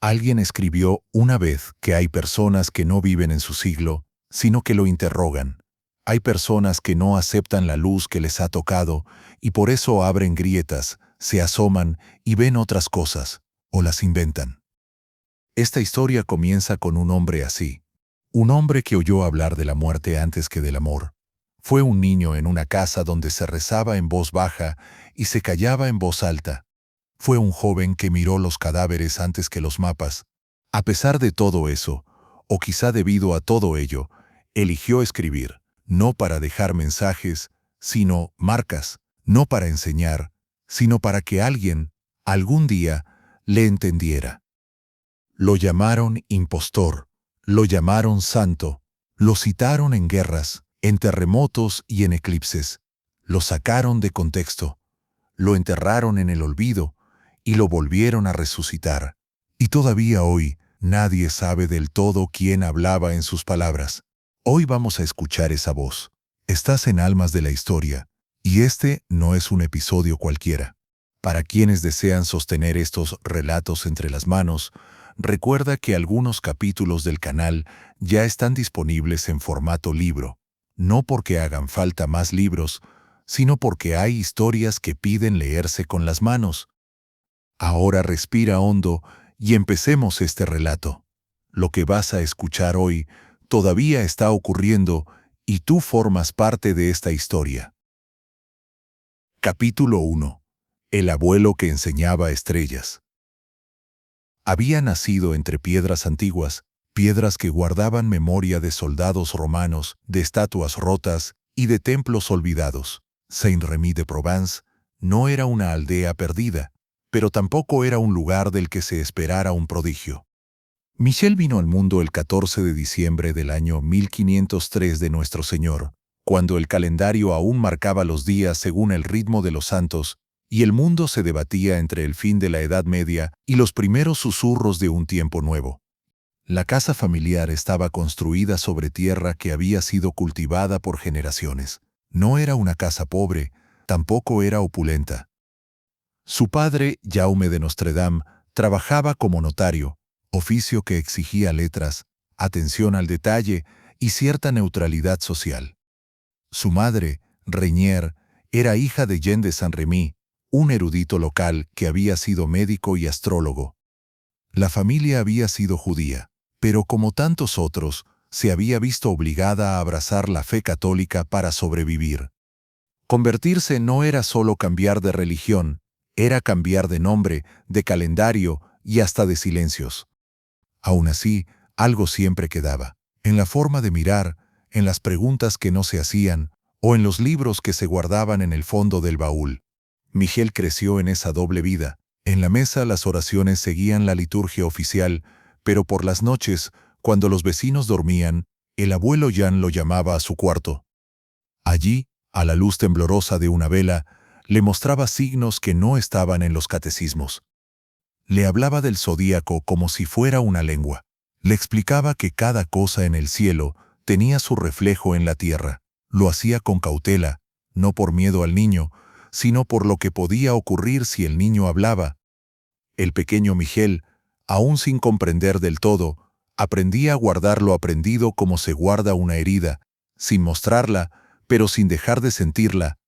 Alguien escribió una vez que hay personas que no viven en su siglo, sino que lo interrogan. Hay personas que no aceptan la luz que les ha tocado y por eso abren grietas, se asoman y ven otras cosas, o las inventan. Esta historia comienza con un hombre así. Un hombre que oyó hablar de la muerte antes que del amor. Fue un niño en una casa donde se rezaba en voz baja y se callaba en voz alta. Fue un joven que miró los cadáveres antes que los mapas. A pesar de todo eso, o quizá debido a todo ello, eligió escribir, no para dejar mensajes, sino marcas, no para enseñar, sino para que alguien, algún día, le entendiera. Lo llamaron impostor, lo llamaron santo, lo citaron en guerras, en terremotos y en eclipses, lo sacaron de contexto, lo enterraron en el olvido y lo volvieron a resucitar. Y todavía hoy nadie sabe del todo quién hablaba en sus palabras. Hoy vamos a escuchar esa voz. Estás en Almas de la Historia, y este no es un episodio cualquiera. Para quienes desean sostener estos relatos entre las manos, recuerda que algunos capítulos del canal ya están disponibles en formato libro, no porque hagan falta más libros, sino porque hay historias que piden leerse con las manos. Ahora respira hondo y empecemos este relato. Lo que vas a escuchar hoy todavía está ocurriendo y tú formas parte de esta historia. Capítulo 1. El abuelo que enseñaba estrellas. Había nacido entre piedras antiguas, piedras que guardaban memoria de soldados romanos, de estatuas rotas y de templos olvidados. Saint-Rémy-de-Provence no era una aldea perdida, pero tampoco era un lugar del que se esperara un prodigio. Michel vino al mundo el 14 de diciembre del año 1503 de Nuestro Señor, cuando el calendario aún marcaba los días según el ritmo de los santos, y el mundo se debatía entre el fin de la Edad Media y los primeros susurros de un tiempo nuevo. La casa familiar estaba construida sobre tierra que había sido cultivada por generaciones. No era una casa pobre, tampoco era opulenta. Su padre, Jaume de Nostredam, trabajaba como notario, oficio que exigía letras, atención al detalle y cierta neutralidad social. Su madre, Renier, era hija de Jean de Saint-Rémy, un erudito local que había sido médico y astrólogo. La familia había sido judía, pero como tantos otros, se había visto obligada a abrazar la fe católica para sobrevivir. Convertirse no era solo cambiar de religión, era cambiar de nombre, de calendario y hasta de silencios. Aún así, algo siempre quedaba, en la forma de mirar, en las preguntas que no se hacían, o en los libros que se guardaban en el fondo del baúl. Michel creció en esa doble vida. En la mesa las oraciones seguían la liturgia oficial, pero por las noches, cuando los vecinos dormían, el abuelo Jean lo llamaba a su cuarto. Allí, a la luz temblorosa de una vela, le mostraba signos que no estaban en los catecismos. Le hablaba del zodíaco como si fuera una lengua. Le explicaba que cada cosa en el cielo tenía su reflejo en la tierra. Lo hacía con cautela, no por miedo al niño, sino por lo que podía ocurrir si el niño hablaba. El pequeño Michel, aún sin comprender del todo, aprendía a guardar lo aprendido como se guarda una herida, sin mostrarla, pero sin dejar de sentirla.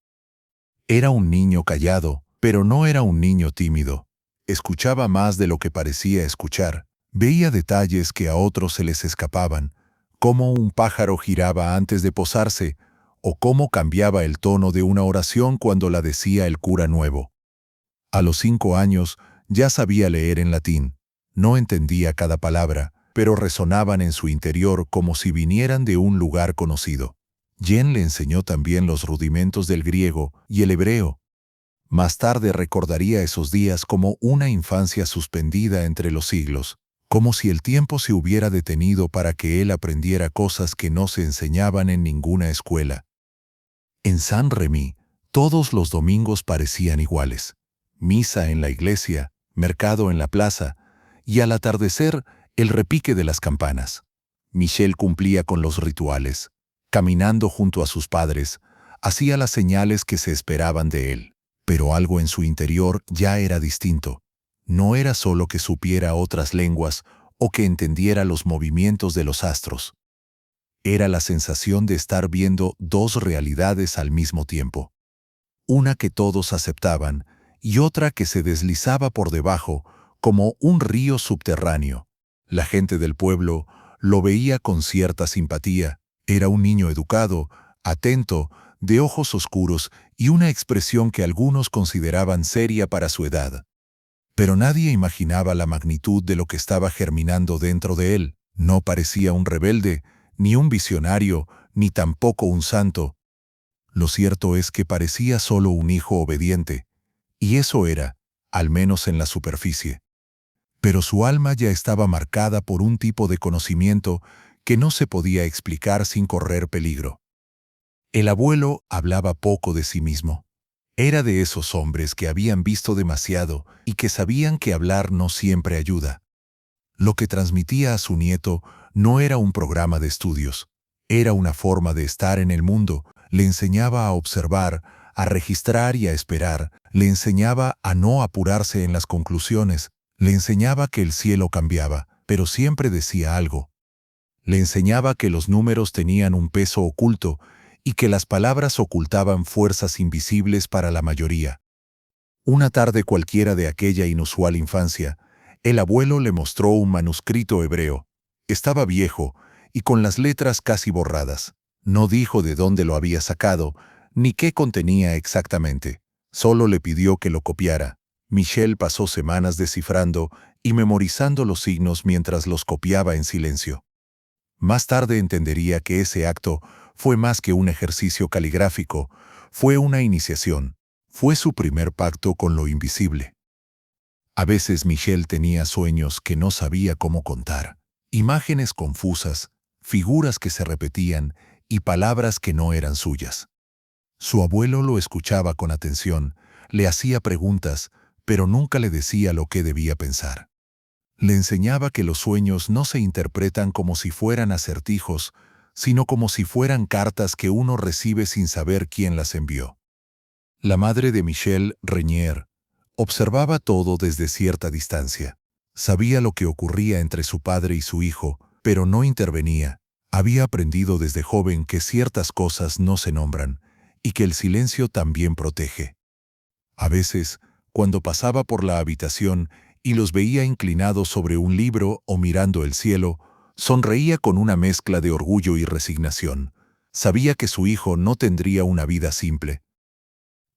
Era un niño callado, pero no era un niño tímido. Escuchaba más de lo que parecía escuchar. Veía detalles que a otros se les escapaban, cómo un pájaro giraba antes de posarse, o cómo cambiaba el tono de una oración cuando la decía el cura nuevo. A los 5 años ya sabía leer en latín. No entendía cada palabra, pero resonaban en su interior como si vinieran de un lugar conocido. Jean le enseñó también los rudimentos del griego y el hebreo. Más tarde recordaría esos días como una infancia suspendida entre los siglos, como si el tiempo se hubiera detenido para que él aprendiera cosas que no se enseñaban en ninguna escuela. En Saint-Rémy, todos los domingos parecían iguales. Misa en la iglesia, mercado en la plaza, y al atardecer, el repique de las campanas. Michel cumplía con los rituales. Caminando junto a sus padres, hacía las señales que se esperaban de él. Pero algo en su interior ya era distinto. No era solo que supiera otras lenguas o que entendiera los movimientos de los astros. Era la sensación de estar viendo dos realidades al mismo tiempo. Una que todos aceptaban y otra que se deslizaba por debajo como un río subterráneo. La gente del pueblo lo veía con cierta simpatía. Era un niño educado, atento, de ojos oscuros y una expresión que algunos consideraban seria para su edad. Pero nadie imaginaba la magnitud de lo que estaba germinando dentro de él. No parecía un rebelde, ni un visionario, ni tampoco un santo. Lo cierto es que parecía solo un hijo obediente, y eso era, al menos en la superficie. Pero su alma ya estaba marcada por un tipo de conocimiento que no se podía explicar sin correr peligro. El abuelo hablaba poco de sí mismo. Era de esos hombres que habían visto demasiado y que sabían que hablar no siempre ayuda. Lo que transmitía a su nieto no era un programa de estudios, era una forma de estar en el mundo. Le enseñaba a observar, a registrar y a esperar, le enseñaba a no apurarse en las conclusiones, le enseñaba que el cielo cambiaba, pero siempre decía algo. Le enseñaba que los números tenían un peso oculto y que las palabras ocultaban fuerzas invisibles para la mayoría. Una tarde cualquiera de aquella inusual infancia, el abuelo le mostró un manuscrito hebreo. Estaba viejo y con las letras casi borradas. No dijo de dónde lo había sacado, ni qué contenía exactamente. Solo le pidió que lo copiara. Michel pasó semanas descifrando y memorizando los signos mientras los copiaba en silencio. Más tarde entendería que ese acto fue más que un ejercicio caligráfico, fue una iniciación, fue su primer pacto con lo invisible. A veces Michel tenía sueños que no sabía cómo contar, imágenes confusas, figuras que se repetían y palabras que no eran suyas. Su abuelo lo escuchaba con atención, le hacía preguntas, pero nunca le decía lo que debía pensar. Le enseñaba que los sueños no se interpretan como si fueran acertijos, sino como si fueran cartas que uno recibe sin saber quién las envió. La madre de Michel, Renier, observaba todo desde cierta distancia. Sabía lo que ocurría entre su padre y su hijo, pero no intervenía. Había aprendido desde joven que ciertas cosas no se nombran y que el silencio también protege. A veces, cuando pasaba por la habitación y los veía inclinados sobre un libro o mirando el cielo, sonreía con una mezcla de orgullo y resignación. Sabía que su hijo no tendría una vida simple.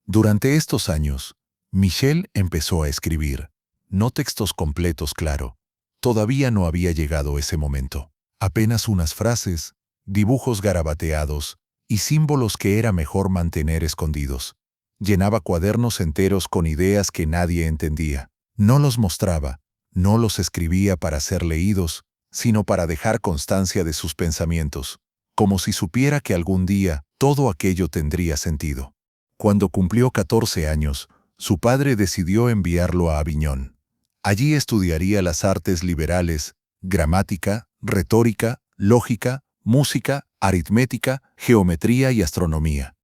Durante estos años, Michel empezó a escribir, no textos completos, claro. Todavía no había llegado ese momento. Apenas unas frases, dibujos garabateados y símbolos que era mejor mantener escondidos. Llenaba cuadernos enteros con ideas que nadie entendía. No los mostraba, no los escribía para ser leídos, sino para dejar constancia de sus pensamientos, como si supiera que algún día todo aquello tendría sentido. Cuando cumplió 14 años, su padre decidió enviarlo a Aviñón. Allí estudiaría las artes liberales, gramática, retórica, lógica, música, aritmética, geometría y astronomía.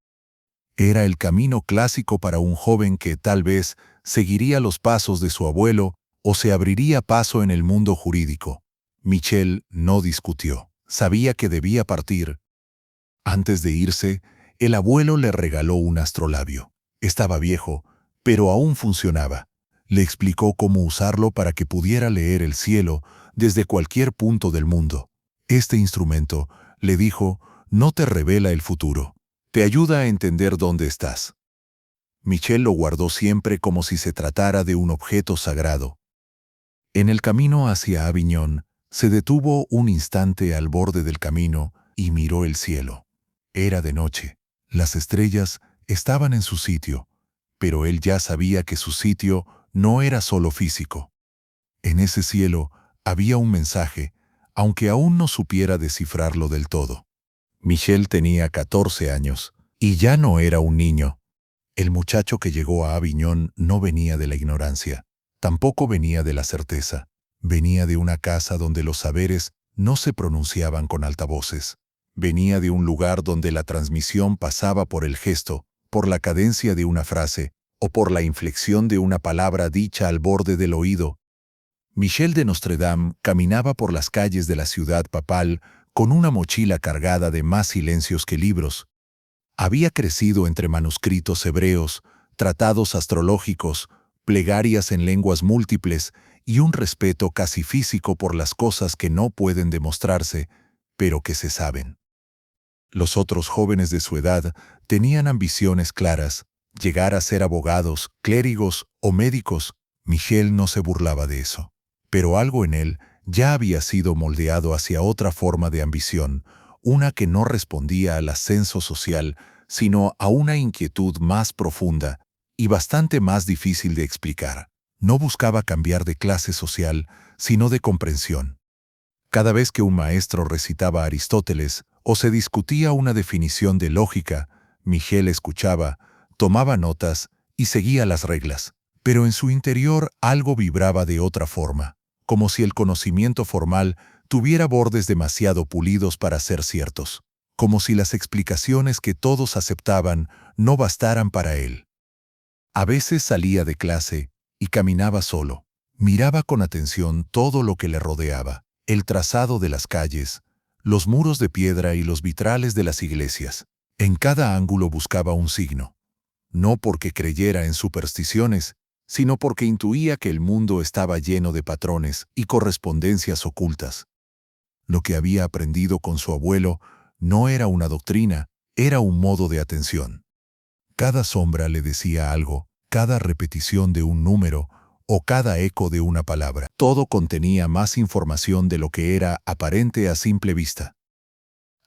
Era el camino clásico para un joven que, tal vez, seguiría los pasos de su abuelo o se abriría paso en el mundo jurídico. Michel no discutió. Sabía que debía partir. Antes de irse, el abuelo le regaló un astrolabio. Estaba viejo, pero aún funcionaba. Le explicó cómo usarlo para que pudiera leer el cielo desde cualquier punto del mundo. Este instrumento, le dijo, no te revela el futuro. Te ayuda a entender dónde estás. Michel lo guardó siempre como si se tratara de un objeto sagrado. En el camino hacia Aviñón, se detuvo un instante al borde del camino y miró el cielo. Era de noche. Las estrellas estaban en su sitio, pero él ya sabía que su sitio no era solo físico. En ese cielo había un mensaje, aunque aún no supiera descifrarlo del todo. Michel tenía 14 años y ya no era un niño. El muchacho que llegó a Aviñón no venía de la ignorancia, tampoco venía de la certeza. Venía de una casa donde los saberes no se pronunciaban con altavoces. Venía de un lugar donde la transmisión pasaba por el gesto, por la cadencia de una frase o por la inflexión de una palabra dicha al borde del oído. Michel de Nostredame caminaba por las calles de la ciudad papal con una mochila cargada de más silencios que libros. Había crecido entre manuscritos hebreos, tratados astrológicos, plegarias en lenguas múltiples y un respeto casi físico por las cosas que no pueden demostrarse, pero que se saben. Los otros jóvenes de su edad tenían ambiciones claras, llegar a ser abogados, clérigos o médicos. Michel no se burlaba de eso. Pero algo en él ya había sido moldeado hacia otra forma de ambición, una que no respondía al ascenso social, sino a una inquietud más profunda y bastante más difícil de explicar. No buscaba cambiar de clase social, sino de comprensión. Cada vez que un maestro recitaba a Aristóteles o se discutía una definición de lógica, Michel escuchaba, tomaba notas y seguía las reglas. Pero en su interior algo vibraba de otra forma, como si el conocimiento formal tuviera bordes demasiado pulidos para ser ciertos, como si las explicaciones que todos aceptaban no bastaran para él. A veces salía de clase y caminaba solo. Miraba con atención todo lo que le rodeaba, el trazado de las calles, los muros de piedra y los vitrales de las iglesias. En cada ángulo buscaba un signo, no porque creyera en supersticiones, sino porque intuía que el mundo estaba lleno de patrones y correspondencias ocultas. Lo que había aprendido con su abuelo no era una doctrina, era un modo de atención. Cada sombra le decía algo, cada repetición de un número o cada eco de una palabra. Todo contenía más información de lo que era aparente a simple vista.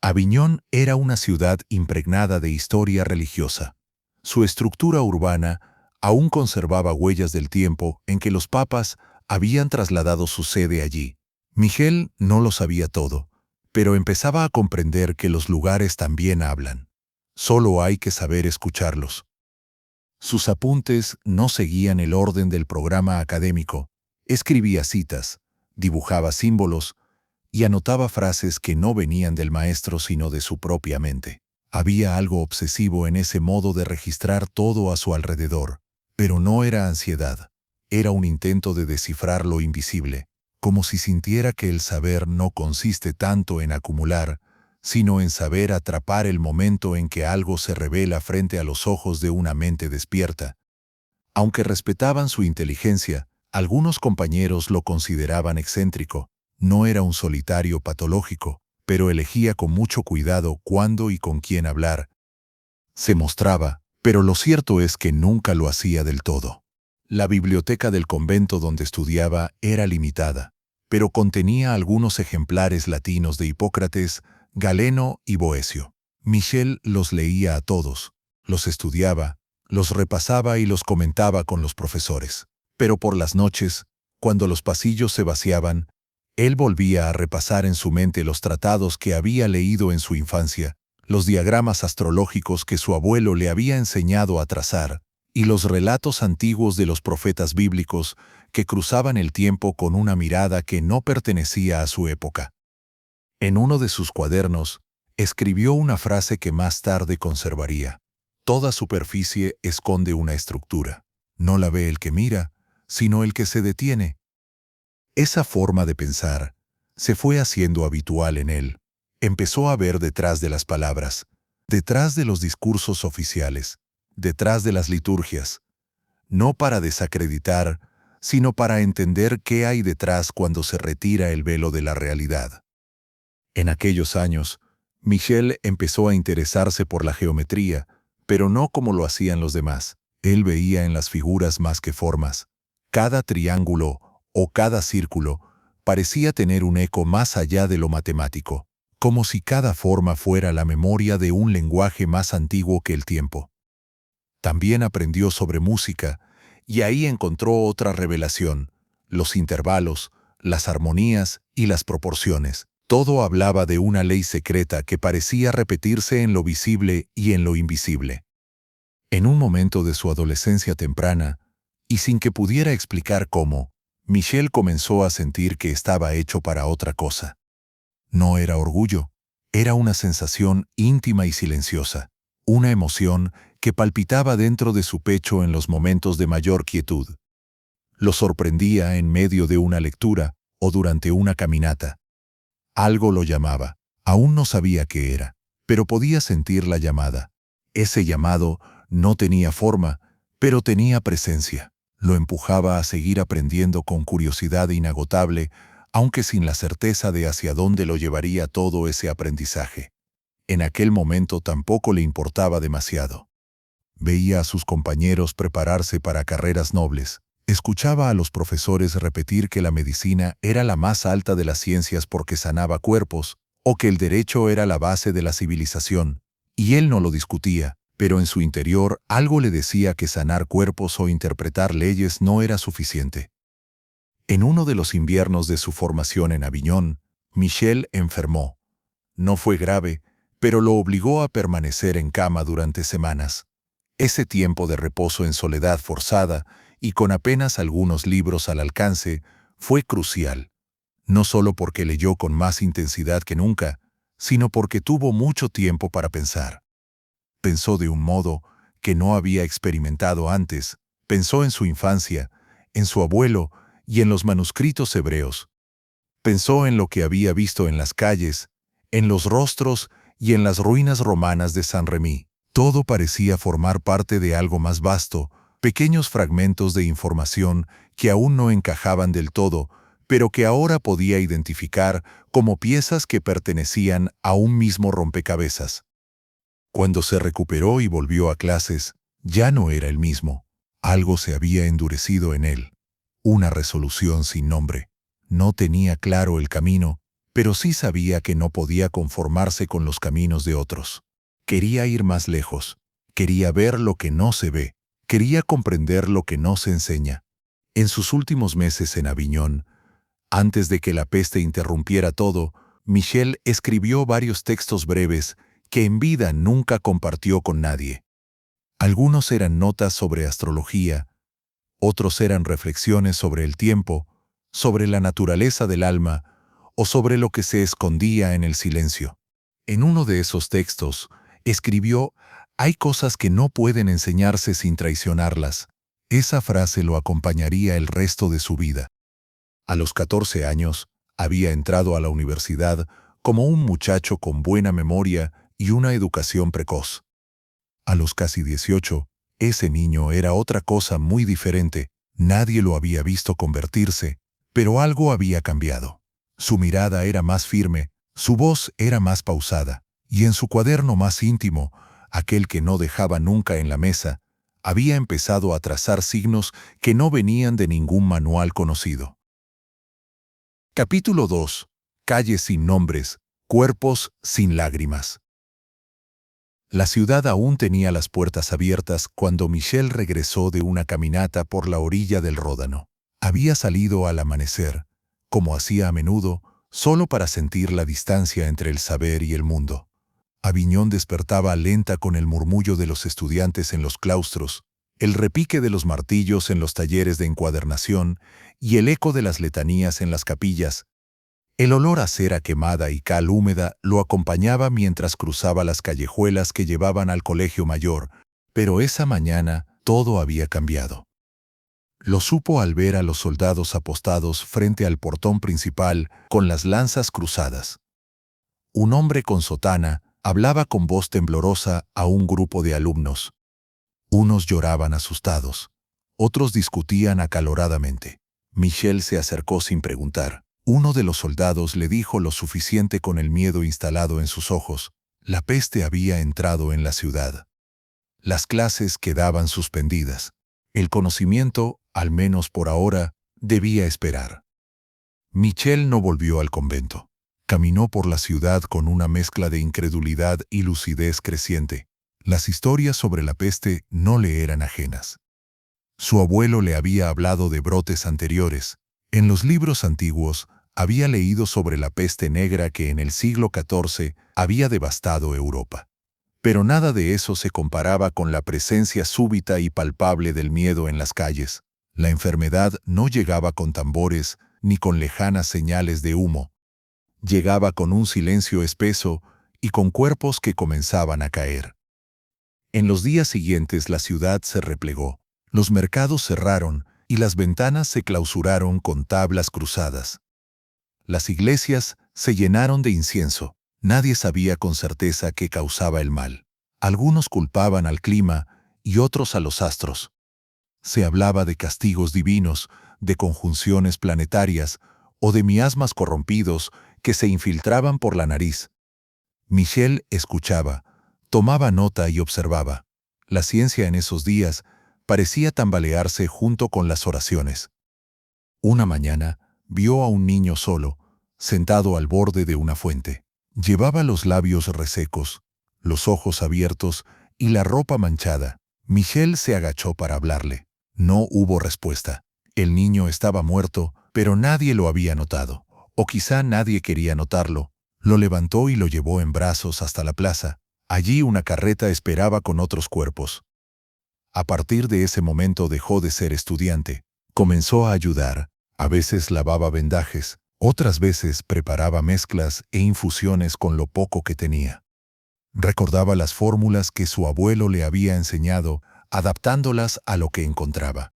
Aviñón era una ciudad impregnada de historia religiosa. Su estructura urbana aún conservaba huellas del tiempo en que los papas habían trasladado su sede allí. Michel no lo sabía todo, pero empezaba a comprender que los lugares también hablan. Solo hay que saber escucharlos. Sus apuntes no seguían el orden del programa académico. Escribía citas, dibujaba símbolos y anotaba frases que no venían del maestro sino de su propia mente. Había algo obsesivo en ese modo de registrar todo a su alrededor, pero no era ansiedad. Era un intento de descifrar lo invisible, como si sintiera que el saber no consiste tanto en acumular, sino en saber atrapar el momento en que algo se revela frente a los ojos de una mente despierta. Aunque respetaban su inteligencia, algunos compañeros lo consideraban excéntrico. No era un solitario patológico, pero elegía con mucho cuidado cuándo y con quién hablar. Se mostraba, pero lo cierto es que nunca lo hacía del todo. La biblioteca del convento donde estudiaba era limitada, pero contenía algunos ejemplares latinos de Hipócrates, Galeno y Boecio. Michel los leía a todos, los estudiaba, los repasaba y los comentaba con los profesores. Pero por las noches, cuando los pasillos se vaciaban, él volvía a repasar en su mente los tratados que había leído en su infancia, los diagramas astrológicos que su abuelo le había enseñado a trazar, y los relatos antiguos de los profetas bíblicos que cruzaban el tiempo con una mirada que no pertenecía a su época. En uno de sus cuadernos, escribió una frase que más tarde conservaría. Toda superficie esconde una estructura. No la ve el que mira, sino el que se detiene. Esa forma de pensar se fue haciendo habitual en él. Empezó a ver detrás de las palabras, detrás de los discursos oficiales, detrás de las liturgias, no para desacreditar, sino para entender qué hay detrás cuando se retira el velo de la realidad. En aquellos años, Michel empezó a interesarse por la geometría, pero no como lo hacían los demás. Él veía en las figuras más que formas. Cada triángulo o cada círculo parecía tener un eco más allá de lo matemático, como si cada forma fuera la memoria de un lenguaje más antiguo que el tiempo. También aprendió sobre música, y ahí encontró otra revelación: los intervalos, las armonías y las proporciones. Todo hablaba de una ley secreta que parecía repetirse en lo visible y en lo invisible. En un momento de su adolescencia temprana, y sin que pudiera explicar cómo, Michel comenzó a sentir que estaba hecho para otra cosa. No era orgullo, era una sensación íntima y silenciosa, una emoción que palpitaba dentro de su pecho en los momentos de mayor quietud. Lo sorprendía en medio de una lectura o durante una caminata. Algo lo llamaba. Aún no sabía qué era, pero podía sentir la llamada. Ese llamado no tenía forma, pero tenía presencia. Lo empujaba a seguir aprendiendo con curiosidad inagotable, aunque sin la certeza de hacia dónde lo llevaría todo ese aprendizaje. En aquel momento tampoco le importaba demasiado. Veía a sus compañeros prepararse para carreras nobles. Escuchaba a los profesores repetir que la medicina era la más alta de las ciencias porque sanaba cuerpos, o que el derecho era la base de la civilización, y él no lo discutía, pero en su interior algo le decía que sanar cuerpos o interpretar leyes no era suficiente. En uno de los inviernos de su formación en Aviñón, Michel enfermó. No fue grave, pero lo obligó a permanecer en cama durante semanas. Ese tiempo de reposo en soledad forzada y con apenas algunos libros al alcance fue crucial, no solo porque leyó con más intensidad que nunca, sino porque tuvo mucho tiempo para pensar. Pensó de un modo que no había experimentado antes. Pensó en su infancia, en su abuelo y en los manuscritos hebreos. Pensó en lo que había visto en las calles, en los rostros y en las ruinas romanas de San Remy. Todo parecía formar parte de algo más vasto, pequeños fragmentos de información que aún no encajaban del todo, pero que ahora podía identificar como piezas que pertenecían a un mismo rompecabezas. Cuando se recuperó y volvió a clases, ya no era el mismo. Algo se había endurecido en él. Una resolución sin nombre. No tenía claro el camino, pero sí sabía que no podía conformarse con los caminos de otros. Quería ir más lejos. Quería ver lo que no se ve. Quería comprender lo que no se enseña. En sus últimos meses en Aviñón, antes de que la peste interrumpiera todo, Michel escribió varios textos breves que en vida nunca compartió con nadie. Algunos eran notas sobre astrología, otros eran reflexiones sobre el tiempo, sobre la naturaleza del alma o sobre lo que se escondía en el silencio. En uno de esos textos, escribió: «Hay cosas que no pueden enseñarse sin traicionarlas». Esa frase lo acompañaría el resto de su vida. A los 14 años, había entrado a la universidad como un muchacho con buena memoria y una educación precoz. A los casi 18, ese niño era otra cosa muy diferente. Nadie lo había visto convertirse, pero algo había cambiado. Su mirada era más firme, su voz era más pausada, y en su cuaderno más íntimo, aquel que no dejaba nunca en la mesa, había empezado a trazar signos que no venían de ningún manual conocido. Capítulo 2. Calles sin nombres, cuerpos sin lágrimas. La ciudad aún tenía las puertas abiertas cuando Michel regresó de una caminata por la orilla del Ródano. Había salido al amanecer, como hacía a menudo, solo para sentir la distancia entre el saber y el mundo. Aviñón despertaba lenta con el murmullo de los estudiantes en los claustros, el repique de los martillos en los talleres de encuadernación y el eco de las letanías en las capillas. El olor a cera quemada y cal húmeda lo acompañaba mientras cruzaba las callejuelas que llevaban al colegio mayor, pero esa mañana todo había cambiado. Lo supo al ver a los soldados apostados frente al portón principal con las lanzas cruzadas. Un hombre con sotana hablaba con voz temblorosa a un grupo de alumnos. Unos lloraban asustados, otros discutían acaloradamente. Michel se acercó sin preguntar. Uno de los soldados le dijo lo suficiente con el miedo instalado en sus ojos. La peste había entrado en la ciudad. Las clases quedaban suspendidas. El conocimiento, al menos por ahora, debía esperar. Michel no volvió al convento. Caminó por la ciudad con una mezcla de incredulidad y lucidez creciente. Las historias sobre la peste no le eran ajenas. Su abuelo le había hablado de brotes anteriores. En los libros antiguos, había leído sobre la peste negra que en el siglo XIV había devastado Europa. Pero nada de eso se comparaba con la presencia súbita y palpable del miedo en las calles. La enfermedad no llegaba con tambores ni con lejanas señales de humo. Llegaba con un silencio espeso y con cuerpos que comenzaban a caer. En los días siguientes la ciudad se replegó, los mercados cerraron y las ventanas se clausuraron con tablas cruzadas. Las iglesias se llenaron de incienso. Nadie sabía con certeza qué causaba el mal. Algunos culpaban al clima y otros a los astros. Se hablaba de castigos divinos, de conjunciones planetarias o de miasmas corrompidos que se infiltraban por la nariz. Michel escuchaba, tomaba nota y observaba. La ciencia en esos días parecía tambalearse junto con las oraciones. Una mañana vio a un niño solo, sentado al borde de una fuente. Llevaba los labios resecos, los ojos abiertos y la ropa manchada. Michel se agachó para hablarle. No hubo respuesta. El niño estaba muerto, pero nadie lo había notado. O quizá nadie quería notarlo. Lo levantó y lo llevó en brazos hasta la plaza. Allí una carreta esperaba con otros cuerpos. A partir de ese momento dejó de ser estudiante. Comenzó a ayudar. A veces lavaba vendajes, otras veces preparaba mezclas e infusiones con lo poco que tenía. Recordaba las fórmulas que su abuelo le había enseñado, adaptándolas a lo que encontraba.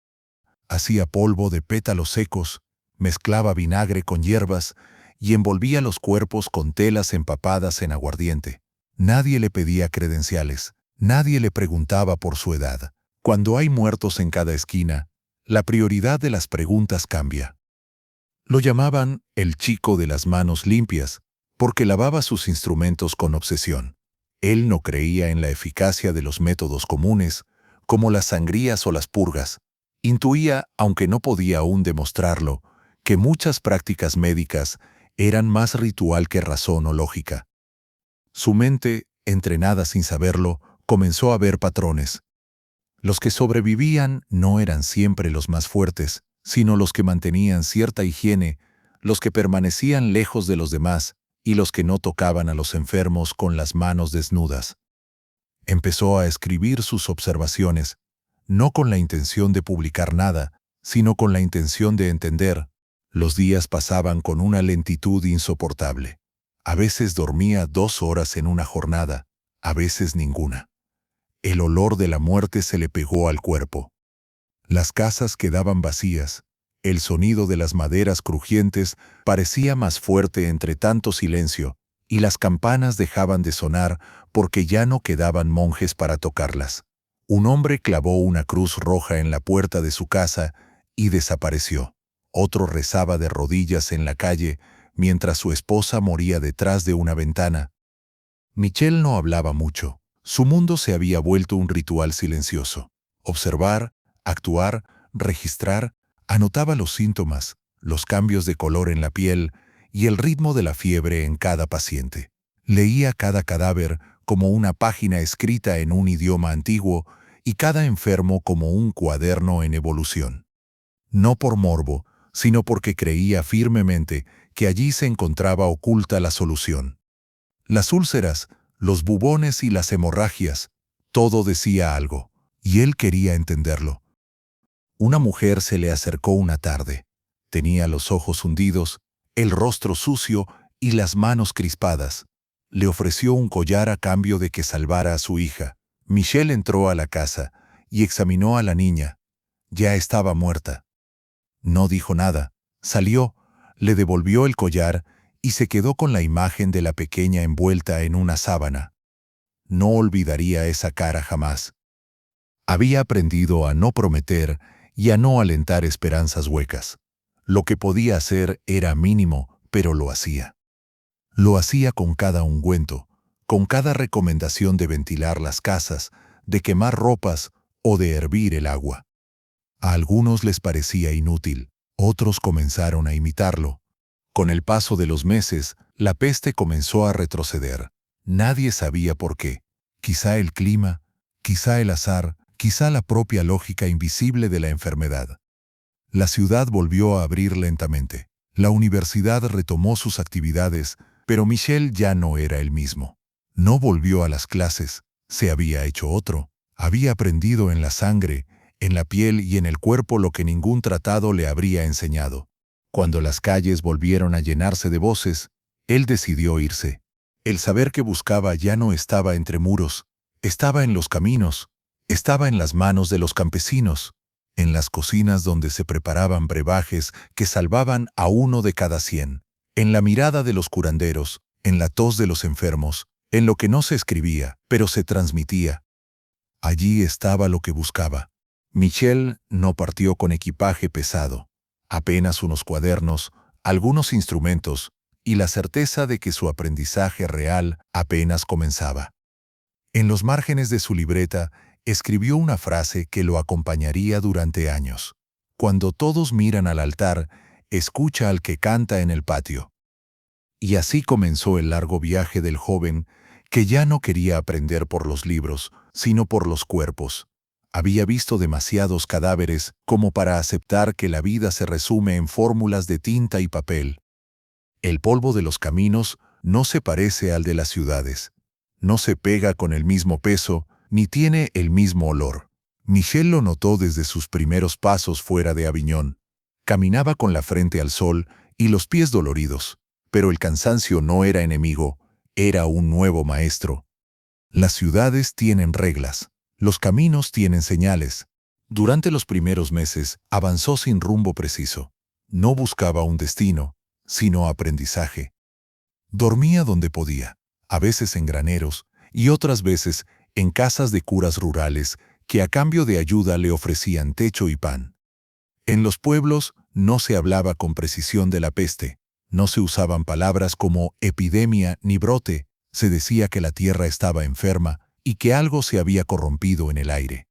Hacía polvo de pétalos secos, mezclaba vinagre con hierbas y envolvía los cuerpos con telas empapadas en aguardiente. Nadie le pedía credenciales, nadie le preguntaba por su edad. Cuando hay muertos en cada esquina, la prioridad de las preguntas cambia. Lo llamaban el chico de las manos limpias, porque lavaba sus instrumentos con obsesión. Él no creía en la eficacia de los métodos comunes, como las sangrías o las purgas. Intuía, aunque no podía aún demostrarlo, que muchas prácticas médicas eran más ritual que razón o lógica. Su mente, entrenada sin saberlo, comenzó a ver patrones. Los que sobrevivían no eran siempre los más fuertes, sino los que mantenían cierta higiene, los que permanecían lejos de los demás y los que no tocaban a los enfermos con las manos desnudas. Empezó a escribir sus observaciones, no con la intención de publicar nada, sino con la intención de entender. Los días pasaban con una lentitud insoportable. A veces dormía 2 horas en una jornada, a veces ninguna. El olor de la muerte se le pegó al cuerpo. Las casas quedaban vacías. El sonido de las maderas crujientes parecía más fuerte entre tanto silencio, y las campanas dejaban de sonar porque ya no quedaban monjes para tocarlas. Un hombre clavó una cruz roja en la puerta de su casa y desapareció. Otro rezaba de rodillas en la calle mientras su esposa moría detrás de una ventana. Michel no hablaba mucho. Su mundo se había vuelto un ritual silencioso. Observar, actuar, registrar, anotaba los síntomas, los cambios de color en la piel y el ritmo de la fiebre en cada paciente. Leía cada cadáver como una página escrita en un idioma antiguo y cada enfermo como un cuaderno en evolución. No por morbo, sino porque creía firmemente que allí se encontraba oculta la solución. Las úlceras, los bubones y las hemorragias, todo decía algo, y él quería entenderlo. Una mujer se le acercó una tarde. Tenía los ojos hundidos, el rostro sucio y las manos crispadas. Le ofreció un collar a cambio de que salvara a su hija. Michel entró a la casa y examinó a la niña. Ya estaba muerta. No dijo nada. Salió, le devolvió el collar y se quedó con la imagen de la pequeña envuelta en una sábana. No olvidaría esa cara jamás. Había aprendido a no prometer y a no alentar esperanzas huecas. Lo que podía hacer era mínimo, pero lo hacía. Lo hacía con cada ungüento, con cada recomendación de ventilar las casas, de quemar ropas o de hervir el agua. A algunos les parecía inútil, otros comenzaron a imitarlo. Con el paso de los meses, la peste comenzó a retroceder. Nadie sabía por qué. Quizá el clima, quizá el azar, quizá la propia lógica invisible de la enfermedad. La ciudad volvió a abrir lentamente. La universidad retomó sus actividades, pero Michel ya no era el mismo. No volvió a las clases, se había hecho otro. Había aprendido en la sangre, en la piel y en el cuerpo lo que ningún tratado le habría enseñado. Cuando las calles volvieron a llenarse de voces, él decidió irse. El saber que buscaba ya no estaba entre muros, Estaba en los caminos, estaba en las manos de los campesinos, en las cocinas donde se preparaban brebajes que salvaban a 1 de cada 100, en la mirada de los curanderos, en la tos de los enfermos, en lo que no se escribía, pero se transmitía. Allí estaba lo que buscaba. Michel no partió con equipaje pesado, apenas unos cuadernos, algunos instrumentos y la certeza de que su aprendizaje real apenas comenzaba. En los márgenes de su libreta escribió una frase que lo acompañaría durante años. Cuando todos miran al altar, escucha al que canta en el patio. Y así comenzó el largo viaje del joven que ya no quería aprender por los libros, sino por los cuerpos. Había visto demasiados cadáveres como para aceptar que la vida se resume en fórmulas de tinta y papel. El polvo de los caminos no se parece al de las ciudades. No se pega con el mismo peso, ni tiene el mismo olor. Michel lo notó desde sus primeros pasos fuera de Aviñón. Caminaba con la frente al sol y los pies doloridos, pero el cansancio no era enemigo, era un nuevo maestro. Las ciudades tienen reglas, los caminos tienen señales. Durante los primeros meses avanzó sin rumbo preciso. No buscaba un destino, sino aprendizaje. Dormía donde podía, a veces en graneros y otras veces en casas de curas rurales que a cambio de ayuda le ofrecían techo y pan. En los pueblos no se hablaba con precisión de la peste, no se usaban palabras como epidemia ni brote, se decía que la tierra estaba enferma y que algo se había corrompido en el aire.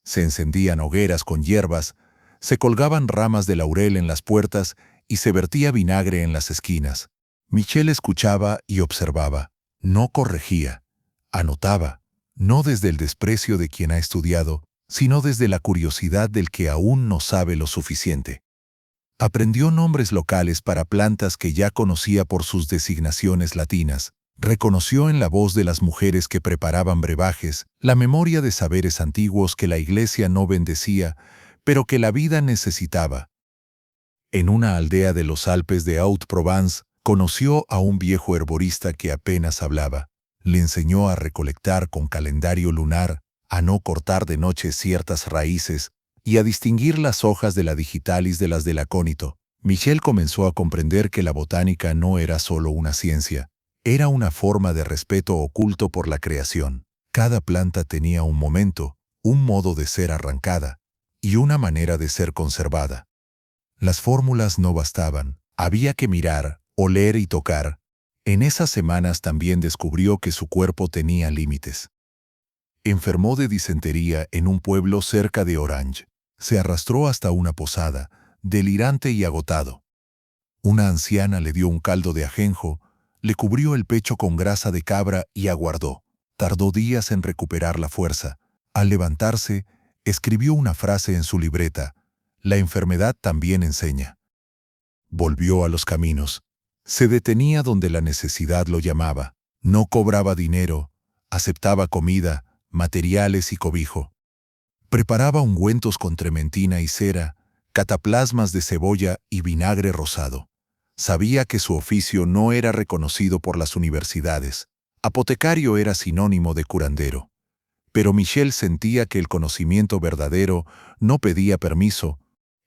Se encendían hogueras con hierbas, se colgaban ramas de laurel en las puertas y se vertía vinagre en las esquinas. Michel escuchaba y observaba, no corregía, anotaba, no desde el desprecio de quien ha estudiado, sino desde la curiosidad del que aún no sabe lo suficiente. Aprendió nombres locales para plantas que ya conocía por sus designaciones latinas. Reconoció en la voz de las mujeres que preparaban brebajes la memoria de saberes antiguos que la Iglesia no bendecía, pero que la vida necesitaba. En una aldea de los Alpes de Haute-Provence, conoció a un viejo herborista que apenas hablaba. Le enseñó a recolectar con calendario lunar, a no cortar de noche ciertas raíces y a distinguir las hojas de la digitalis de las del acónito. Michel comenzó a comprender que la botánica no era solo una ciencia, era una forma de respeto oculto por la creación. Cada planta tenía un momento, un modo de ser arrancada y una manera de ser conservada. Las fórmulas no bastaban, había que mirar, oler y tocar. En esas semanas también descubrió que su cuerpo tenía límites. Enfermó de disentería en un pueblo cerca de Orange. Se arrastró hasta una posada, delirante y agotado. Una anciana le dio un caldo de ajenjo, le cubrió el pecho con grasa de cabra y aguardó. Tardó días en recuperar la fuerza. Al levantarse, escribió una frase en su libreta: la enfermedad también enseña. Volvió a los caminos. Se detenía donde la necesidad lo llamaba. No cobraba dinero, aceptaba comida, materiales y cobijo. Preparaba ungüentos con trementina y cera, cataplasmas de cebolla y vinagre rosado. Sabía que su oficio no era reconocido por las universidades. Apotecario era sinónimo de curandero. Pero Michel sentía que el conocimiento verdadero no pedía permiso.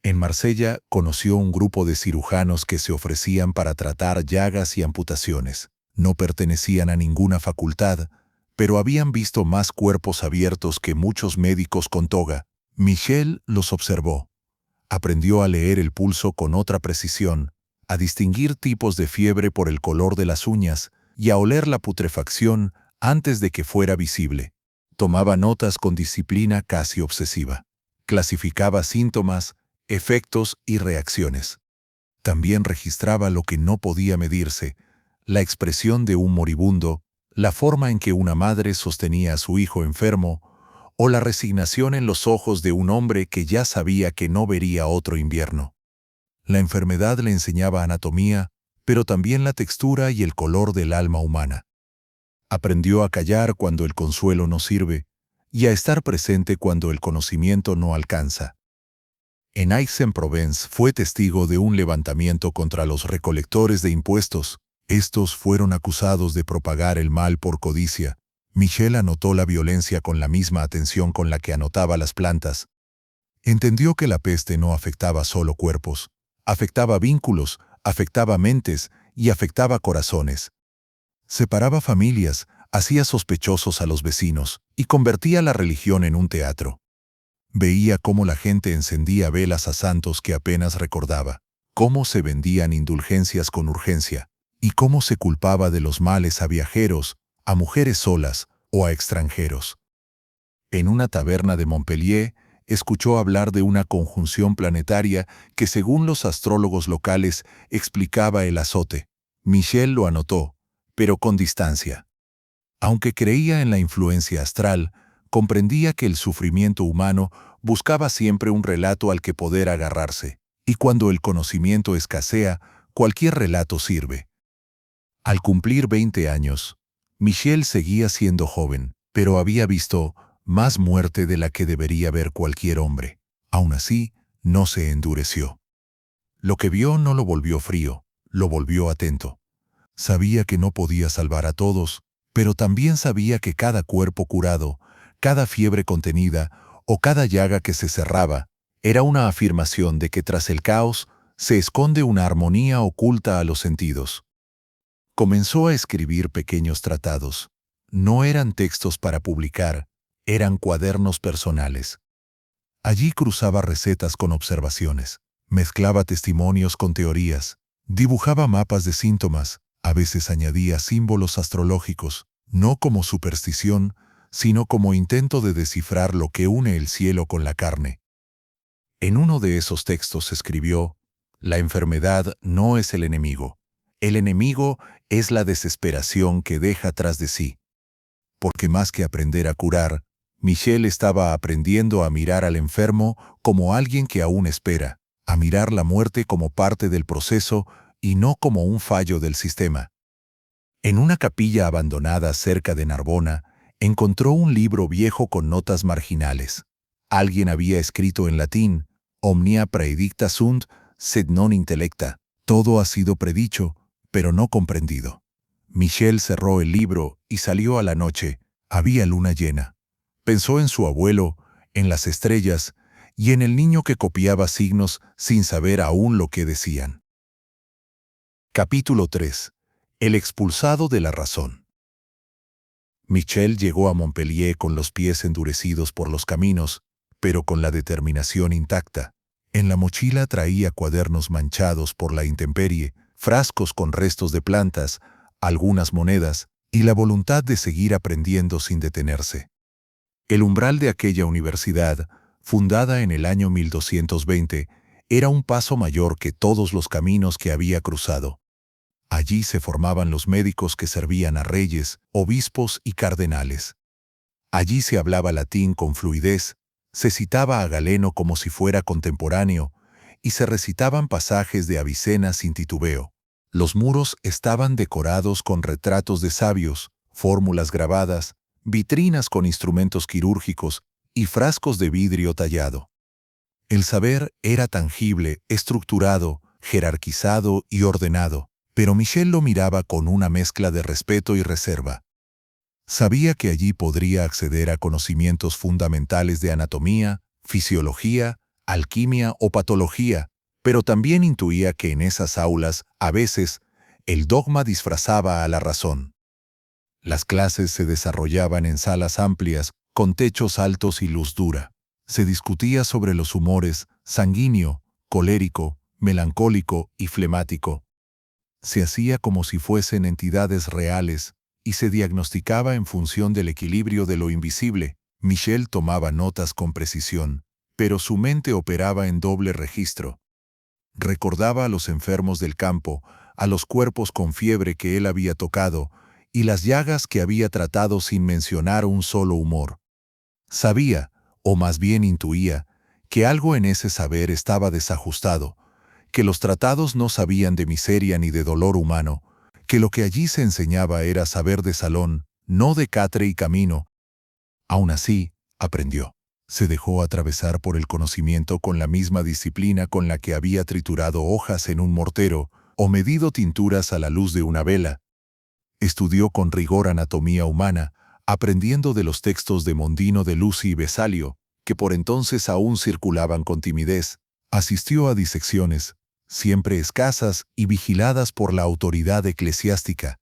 En Marsella conoció un grupo de cirujanos que se ofrecían para tratar llagas y amputaciones. No pertenecían a ninguna facultad, pero habían visto más cuerpos abiertos que muchos médicos con toga. Michel los observó. Aprendió a leer el pulso con otra precisión, a distinguir tipos de fiebre por el color de las uñas y a oler la putrefacción antes de que fuera visible. Tomaba notas con disciplina casi obsesiva. Clasificaba síntomas, efectos y reacciones. También registraba lo que no podía medirse, la expresión de un moribundo, la forma en que una madre sostenía a su hijo enfermo, o la resignación en los ojos de un hombre que ya sabía que no vería otro invierno. La enfermedad le enseñaba anatomía, pero también la textura y el color del alma humana. Aprendió a callar cuando el consuelo no sirve y a estar presente cuando el conocimiento no alcanza. En Aix-en-Provence fue testigo de un levantamiento contra los recolectores de impuestos. Estos fueron acusados de propagar el mal por codicia. Michel anotó la violencia con la misma atención con la que anotaba las plantas. Entendió que la peste no afectaba solo cuerpos, afectaba vínculos, afectaba mentes y afectaba corazones. Separaba familias, hacía sospechosos a los vecinos y convertía la religión en un teatro. Veía cómo la gente encendía velas a santos que apenas recordaba, cómo se vendían indulgencias con urgencia, y cómo se culpaba de los males a viajeros, a mujeres solas o a extranjeros. En una taberna de Montpellier, escuchó hablar de una conjunción planetaria que, según los astrólogos locales, explicaba el azote. Michel lo anotó, pero con distancia. Aunque creía en la influencia astral, comprendía que el sufrimiento humano buscaba siempre un relato al que poder agarrarse, y cuando el conocimiento escasea, cualquier relato sirve. Al cumplir 20 años, Michel seguía siendo joven, pero había visto más muerte de la que debería ver cualquier hombre. Aún así, no se endureció. Lo que vio no lo volvió frío, lo volvió atento. Sabía que no podía salvar a todos, pero también sabía que cada cuerpo curado, cada fiebre contenida o cada llaga que se cerraba, era una afirmación de que tras el caos se esconde una armonía oculta a los sentidos. Comenzó a escribir pequeños tratados. No eran textos para publicar, eran cuadernos personales. Allí cruzaba recetas con observaciones, mezclaba testimonios con teorías, dibujaba mapas de síntomas, a veces añadía símbolos astrológicos, no como superstición, sino como intento de descifrar lo que une el cielo con la carne. En uno de esos textos escribió: «La enfermedad no es el enemigo. El enemigo es la desesperación que deja tras de sí». Porque más que aprender a curar, Michel estaba aprendiendo a mirar al enfermo como alguien que aún espera, a mirar la muerte como parte del proceso y no como un fallo del sistema. En una capilla abandonada cerca de Narbona, encontró un libro viejo con notas marginales. Alguien había escrito en latín: «Omnia praedicta sunt, sed non intellecta». Todo ha sido predicho, pero no comprendido. Michel cerró el libro y salió a la noche. Había luna llena. Pensó en su abuelo, en las estrellas y en el niño que copiaba signos sin saber aún lo que decían. Capítulo 3. El expulsado de la razón. Michel llegó a Montpellier con los pies endurecidos por los caminos, pero con la determinación intacta. En la mochila traía cuadernos manchados por la intemperie, frascos con restos de plantas, algunas monedas y la voluntad de seguir aprendiendo sin detenerse. El umbral de aquella universidad, fundada en el año 1220, era un paso mayor que todos los caminos que había cruzado. Allí se formaban los médicos que servían a reyes, obispos y cardenales. Allí se hablaba latín con fluidez, se citaba a Galeno como si fuera contemporáneo y se recitaban pasajes de Avicena sin titubeo. Los muros estaban decorados con retratos de sabios, fórmulas grabadas, vitrinas con instrumentos quirúrgicos y frascos de vidrio tallado. El saber era tangible, estructurado, jerarquizado y ordenado, pero Michel lo miraba con una mezcla de respeto y reserva. Sabía que allí podría acceder a conocimientos fundamentales de anatomía, fisiología, alquimia o patología, pero también intuía que en esas aulas, a veces, el dogma disfrazaba a la razón. Las clases se desarrollaban en salas amplias, con techos altos y luz dura. Se discutía sobre los humores sanguíneo, colérico, melancólico y flemático. Se hacía como si fuesen entidades reales y se diagnosticaba en función del equilibrio de lo invisible. Michel tomaba notas con precisión, pero su mente operaba en doble registro. Recordaba a los enfermos del campo, a los cuerpos con fiebre que él había tocado y las llagas que había tratado sin mencionar un solo humor. Sabía, o más bien intuía, que algo en ese saber estaba desajustado, que los tratados no sabían de miseria ni de dolor humano, que lo que allí se enseñaba era saber de salón, no de catre y camino. Aún así, aprendió. Se dejó atravesar por el conocimiento con la misma disciplina con la que había triturado hojas en un mortero o medido tinturas a la luz de una vela. Estudió con rigor anatomía humana, aprendiendo de los textos de Mondino de Lucy y Vesalio, que por entonces aún circulaban con timidez. Asistió a disecciones, siempre escasas y vigiladas por la autoridad eclesiástica.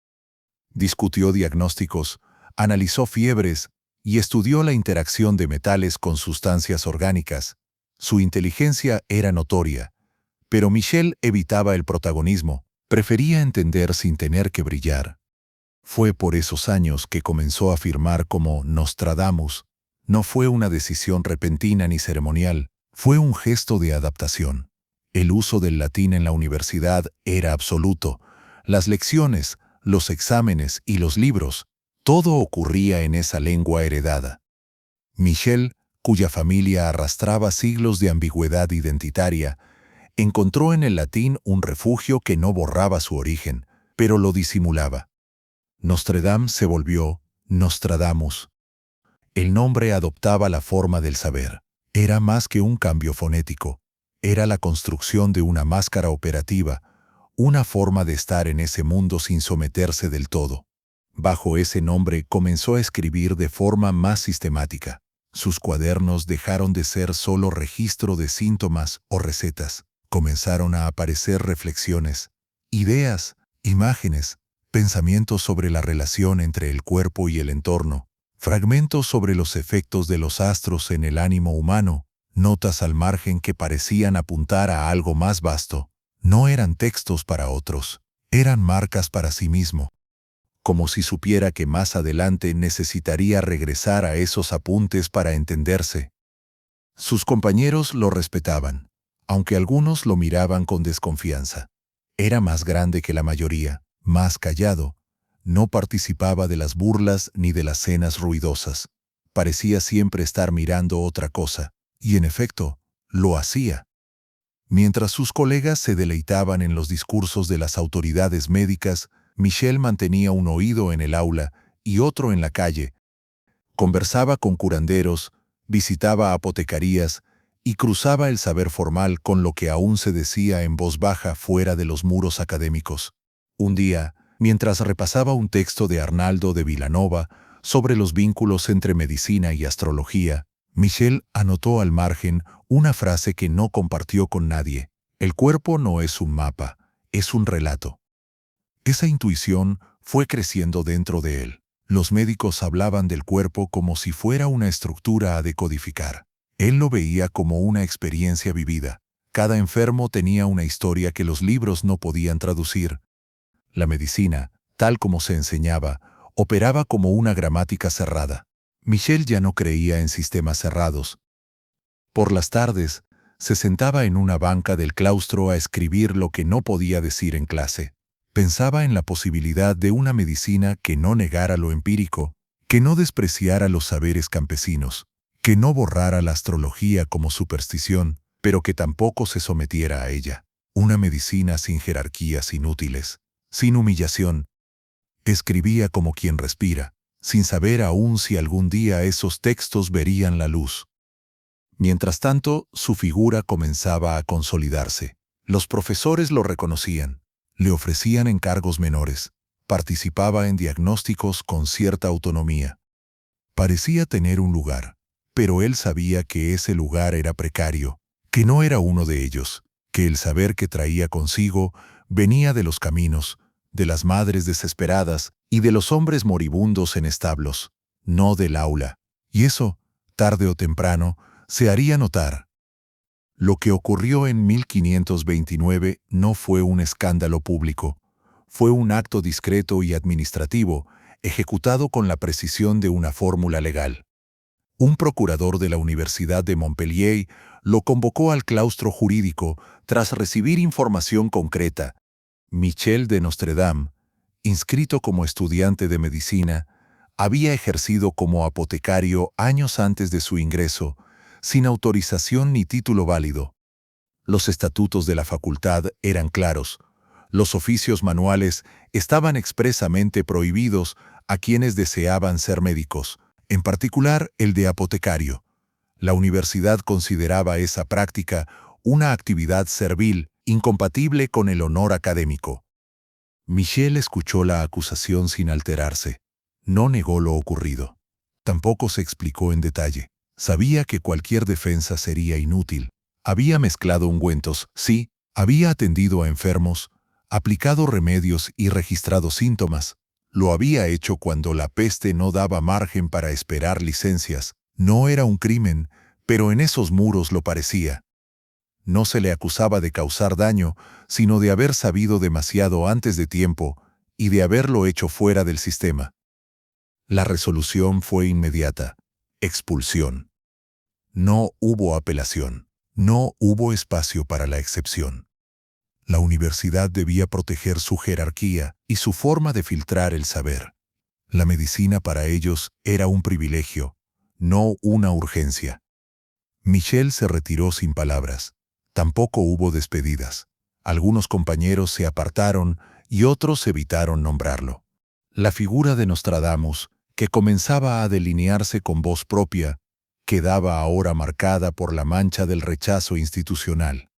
Discutió diagnósticos, analizó fiebres y estudió la interacción de metales con sustancias orgánicas. Su inteligencia era notoria, pero Michel evitaba el protagonismo, prefería entender sin tener que brillar. Fue por esos años que comenzó a afirmar como Nostradamus. No fue una decisión repentina ni ceremonial, fue un gesto de adaptación. El uso del latín en la universidad era absoluto. Las lecciones, los exámenes y los libros, todo ocurría en esa lengua heredada. Michel, cuya familia arrastraba siglos de ambigüedad identitaria, encontró en el latín un refugio que no borraba su origen, pero lo disimulaba. Nostradam se volvió Nostradamus. El nombre adoptaba la forma del saber. Era más que un cambio fonético. Era la construcción de una máscara operativa, una forma de estar en ese mundo sin someterse del todo. Bajo ese nombre comenzó a escribir de forma más sistemática. Sus cuadernos dejaron de ser solo registro de síntomas o recetas. Comenzaron a aparecer reflexiones, ideas, imágenes, pensamientos sobre la relación entre el cuerpo y el entorno, fragmentos sobre los efectos de los astros en el ánimo humano, notas al margen que parecían apuntar a algo más vasto. No eran textos para otros, eran marcas para sí mismo. Como si supiera que más adelante necesitaría regresar a esos apuntes para entenderse. Sus compañeros lo respetaban, aunque algunos lo miraban con desconfianza. Era más grande que la mayoría, más callado. No participaba de las burlas ni de las cenas ruidosas. Parecía siempre estar mirando otra cosa, y en efecto, lo hacía. Mientras sus colegas se deleitaban en los discursos de las autoridades médicas, Michel mantenía un oído en el aula y otro en la calle. Conversaba con curanderos, visitaba apotecarías y cruzaba el saber formal con lo que aún se decía en voz baja fuera de los muros académicos. Un día, mientras repasaba un texto de Arnaldo de Vilanova sobre los vínculos entre medicina y astrología, Michel anotó al margen una frase que no compartió con nadie. El cuerpo no es un mapa, es un relato. Esa intuición fue creciendo dentro de él. Los médicos hablaban del cuerpo como si fuera una estructura a decodificar. Él lo veía como una experiencia vivida. Cada enfermo tenía una historia que los libros no podían traducir. La medicina, tal como se enseñaba, operaba como una gramática cerrada. Michel ya no creía en sistemas cerrados. Por las tardes, se sentaba en una banca del claustro a escribir lo que no podía decir en clase. Pensaba en la posibilidad de una medicina que no negara lo empírico, que no despreciara los saberes campesinos, que no borrara la astrología como superstición, pero que tampoco se sometiera a ella. Una medicina sin jerarquías inútiles, sin humillación. Escribía como quien respira, sin saber aún si algún día esos textos verían la luz. Mientras tanto, su figura comenzaba a consolidarse. Los profesores lo reconocían, le ofrecían encargos menores, participaba en diagnósticos con cierta autonomía. Parecía tener un lugar, pero él sabía que ese lugar era precario, que no era uno de ellos, que el saber que traía consigo venía de los caminos, de las madres desesperadas y de los hombres moribundos en establos, no del aula. Y eso, tarde o temprano, se haría notar. Lo que ocurrió en 1529 no fue un escándalo público, fue un acto discreto y administrativo, ejecutado con la precisión de una fórmula legal. Un procurador de la Universidad de Montpellier lo convocó al claustro jurídico tras recibir información concreta. Michel de Nostradam, inscrito como estudiante de medicina, había ejercido como apotecario años antes de su ingreso, sin autorización ni título válido. Los estatutos de la facultad eran claros. Los oficios manuales estaban expresamente prohibidos a quienes deseaban ser médicos, en particular el de apotecario. La universidad consideraba esa práctica una actividad servil, incompatible con el honor académico. Michel escuchó la acusación sin alterarse. No negó lo ocurrido. Tampoco se explicó en detalle. Sabía que cualquier defensa sería inútil. Había mezclado ungüentos, sí, había atendido a enfermos, aplicado remedios y registrado síntomas. Lo había hecho cuando la peste no daba margen para esperar licencias. No era un crimen, pero en esos muros lo parecía. No se le acusaba de causar daño, sino de haber sabido demasiado antes de tiempo y de haberlo hecho fuera del sistema. La resolución fue inmediata: expulsión. No hubo apelación. No hubo espacio para la excepción. La universidad debía proteger su jerarquía y su forma de filtrar el saber. La medicina para ellos era un privilegio, no una urgencia. Michel se retiró sin palabras. Tampoco hubo despedidas. Algunos compañeros se apartaron y otros evitaron nombrarlo. La figura de Nostradamus, que comenzaba a delinearse con voz propia, quedaba ahora marcada por la mancha del rechazo institucional.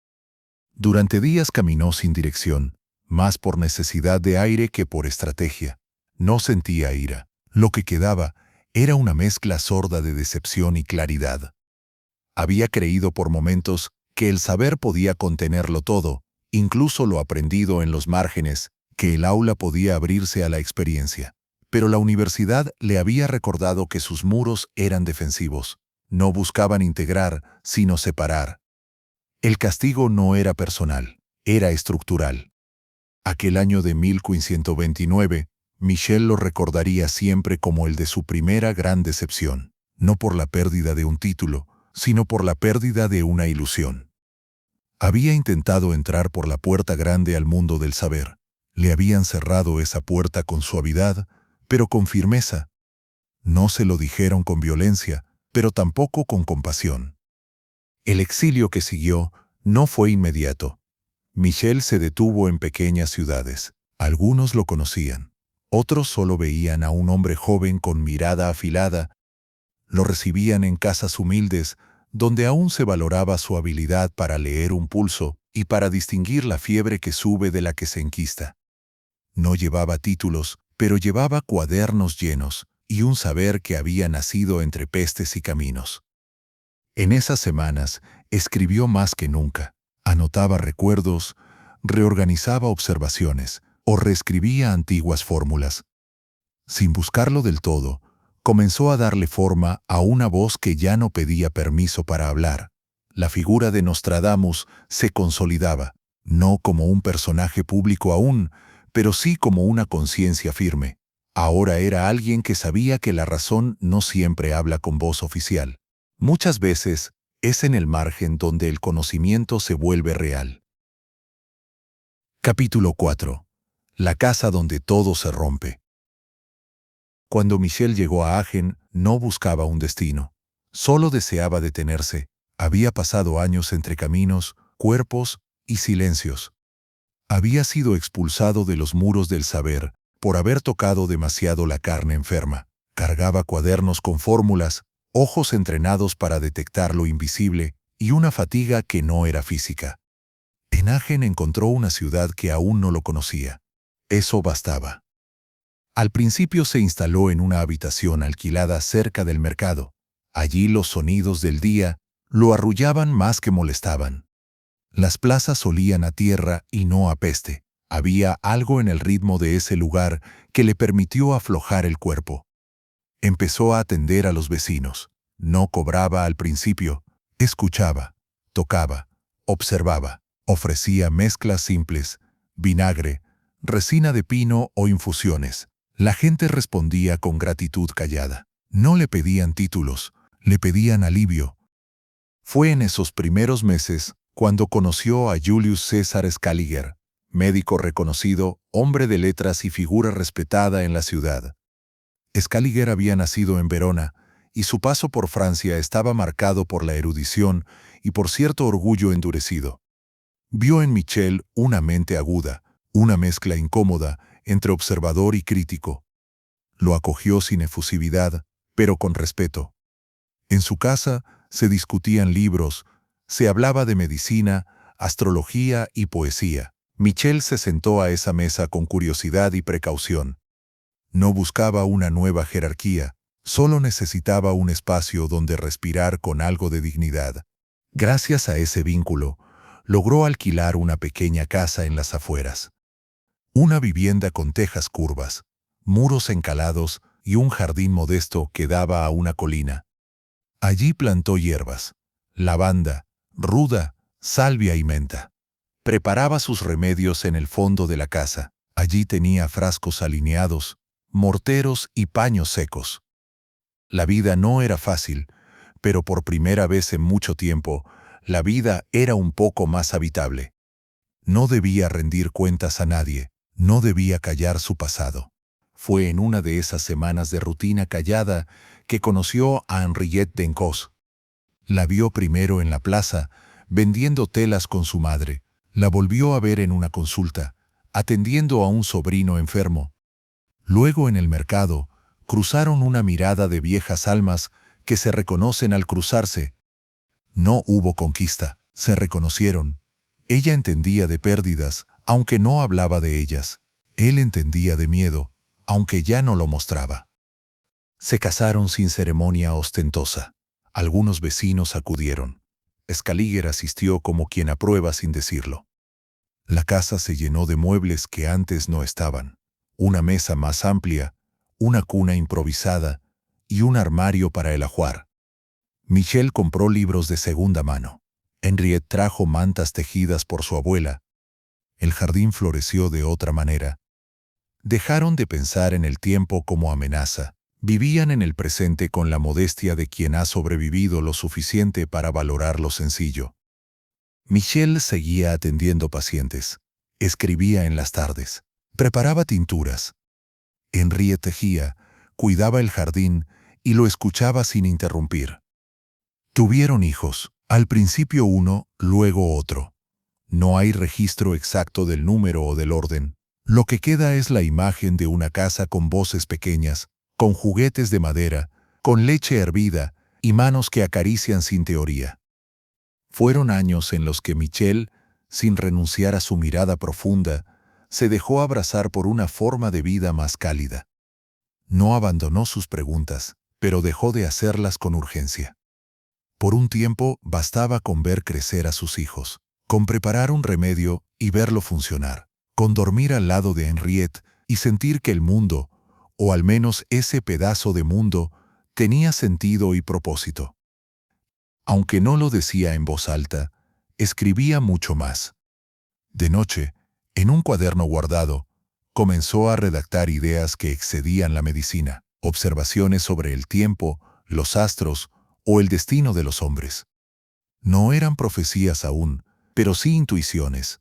Durante días caminó sin dirección, más por necesidad de aire que por estrategia. No sentía ira. Lo que quedaba era una mezcla sorda de decepción y claridad. Había creído por momentos que el saber podía contenerlo todo, incluso lo aprendido en los márgenes, que el aula podía abrirse a la experiencia. Pero la universidad le había recordado que sus muros eran defensivos. No buscaban integrar, sino separar. El castigo no era personal, era estructural. Aquel año de 1529, Michel lo recordaría siempre como el de su primera gran decepción, no por la pérdida de un título, sino por la pérdida de una ilusión. Había intentado entrar por la puerta grande al mundo del saber. Le habían cerrado esa puerta con suavidad, pero con firmeza. No se lo dijeron con violencia, pero tampoco con compasión. El exilio que siguió no fue inmediato. Michel se detuvo en pequeñas ciudades. Algunos lo conocían. Otros solo veían a un hombre joven con mirada afilada. Lo recibían en casas humildes, donde aún se valoraba su habilidad para leer un pulso y para distinguir la fiebre que sube de la que se enquista. No llevaba títulos, pero llevaba cuadernos llenos y un saber que había nacido entre pestes y caminos. En esas semanas escribió más que nunca. Anotaba recuerdos, reorganizaba observaciones o reescribía antiguas fórmulas. Sin buscarlo del todo, comenzó a darle forma a una voz que ya no pedía permiso para hablar. La figura de Nostradamus se consolidaba, no como un personaje público aún, pero sí como una conciencia firme. Ahora era alguien que sabía que la razón no siempre habla con voz oficial. Muchas veces es en el margen donde el conocimiento se vuelve real. Capítulo 4. La casa donde todo se rompe. Cuando Michel llegó a Agen, no buscaba un destino. Solo deseaba detenerse. Había pasado años entre caminos, cuerpos y silencios. Había sido expulsado de los muros del saber por haber tocado demasiado la carne enferma. Cargaba cuadernos con fórmulas, ojos entrenados para detectar lo invisible y una fatiga que no era física. En Agen encontró una ciudad que aún no lo conocía. Eso bastaba. Al principio se instaló en una habitación alquilada cerca del mercado. Allí los sonidos del día lo arrullaban más que molestaban. Las plazas olían a tierra y no a peste. Había algo en el ritmo de ese lugar que le permitió aflojar el cuerpo. Empezó a atender a los vecinos. No cobraba al principio. Escuchaba, tocaba, observaba. Ofrecía mezclas simples, vinagre, resina de pino o infusiones. La gente respondía con gratitud callada. No le pedían títulos, le pedían alivio. Fue en esos primeros meses cuando conoció a Julius César Scaliger, médico reconocido, hombre de letras y figura respetada en la ciudad. Scaliger había nacido en Verona, y su paso por Francia estaba marcado por la erudición y por cierto orgullo endurecido. Vio en Michel una mente aguda, una mezcla incómoda entre observador y crítico. Lo acogió sin efusividad, pero con respeto. En su casa se discutían libros, se hablaba de medicina, astrología y poesía. Michel se sentó a esa mesa con curiosidad y precaución. No buscaba una nueva jerarquía, solo necesitaba un espacio donde respirar con algo de dignidad. Gracias a ese vínculo, logró alquilar una pequeña casa en las afueras. Una vivienda con tejas curvas, muros encalados y un jardín modesto que daba a una colina. Allí plantó hierbas, lavanda, ruda, salvia y menta. Preparaba sus remedios en el fondo de la casa. Allí tenía frascos alineados, morteros y paños secos. La vida no era fácil, pero por primera vez en mucho tiempo, la vida era un poco más habitable. No debía rendir cuentas a nadie, no debía callar su pasado. Fue en una de esas semanas de rutina callada que conoció a Henriette Dencos. La vio primero en la plaza, vendiendo telas con su madre. La volvió a ver en una consulta, atendiendo a un sobrino enfermo. Luego en el mercado, cruzaron una mirada de viejas almas que se reconocen al cruzarse. No hubo conquista, se reconocieron. Ella entendía de pérdidas, aunque no hablaba de ellas. Él entendía de miedo, aunque ya no lo mostraba. Se casaron sin ceremonia ostentosa. Algunos vecinos acudieron. Scaliger asistió como quien aprueba sin decirlo. La casa se llenó de muebles que antes no estaban. Una mesa más amplia, una cuna improvisada y un armario para el ajuar. Michel compró libros de segunda mano. Henriette trajo mantas tejidas por su abuela. El jardín floreció de otra manera. Dejaron de pensar en el tiempo como amenaza. Vivían en el presente con la modestia de quien ha sobrevivido lo suficiente para valorar lo sencillo. Michel seguía atendiendo pacientes. Escribía en las tardes. Preparaba tinturas. Henriette tejía, cuidaba el jardín y lo escuchaba sin interrumpir. Tuvieron hijos, al principio uno, luego otro. No hay registro exacto del número o del orden. Lo que queda es la imagen de una casa con voces pequeñas, con juguetes de madera, con leche hervida y manos que acarician sin teoría. Fueron años en los que Michel, sin renunciar a su mirada profunda, se dejó abrazar por una forma de vida más cálida. No abandonó sus preguntas, pero dejó de hacerlas con urgencia. Por un tiempo bastaba con ver crecer a sus hijos, con preparar un remedio y verlo funcionar, con dormir al lado de Henriette y sentir que el mundo, o al menos ese pedazo de mundo, tenía sentido y propósito. Aunque no lo decía en voz alta, escribía mucho más. De noche, en un cuaderno guardado, comenzó a redactar ideas que excedían la medicina, observaciones sobre el tiempo, los astros o el destino de los hombres. No eran profecías aún, pero sí intuiciones.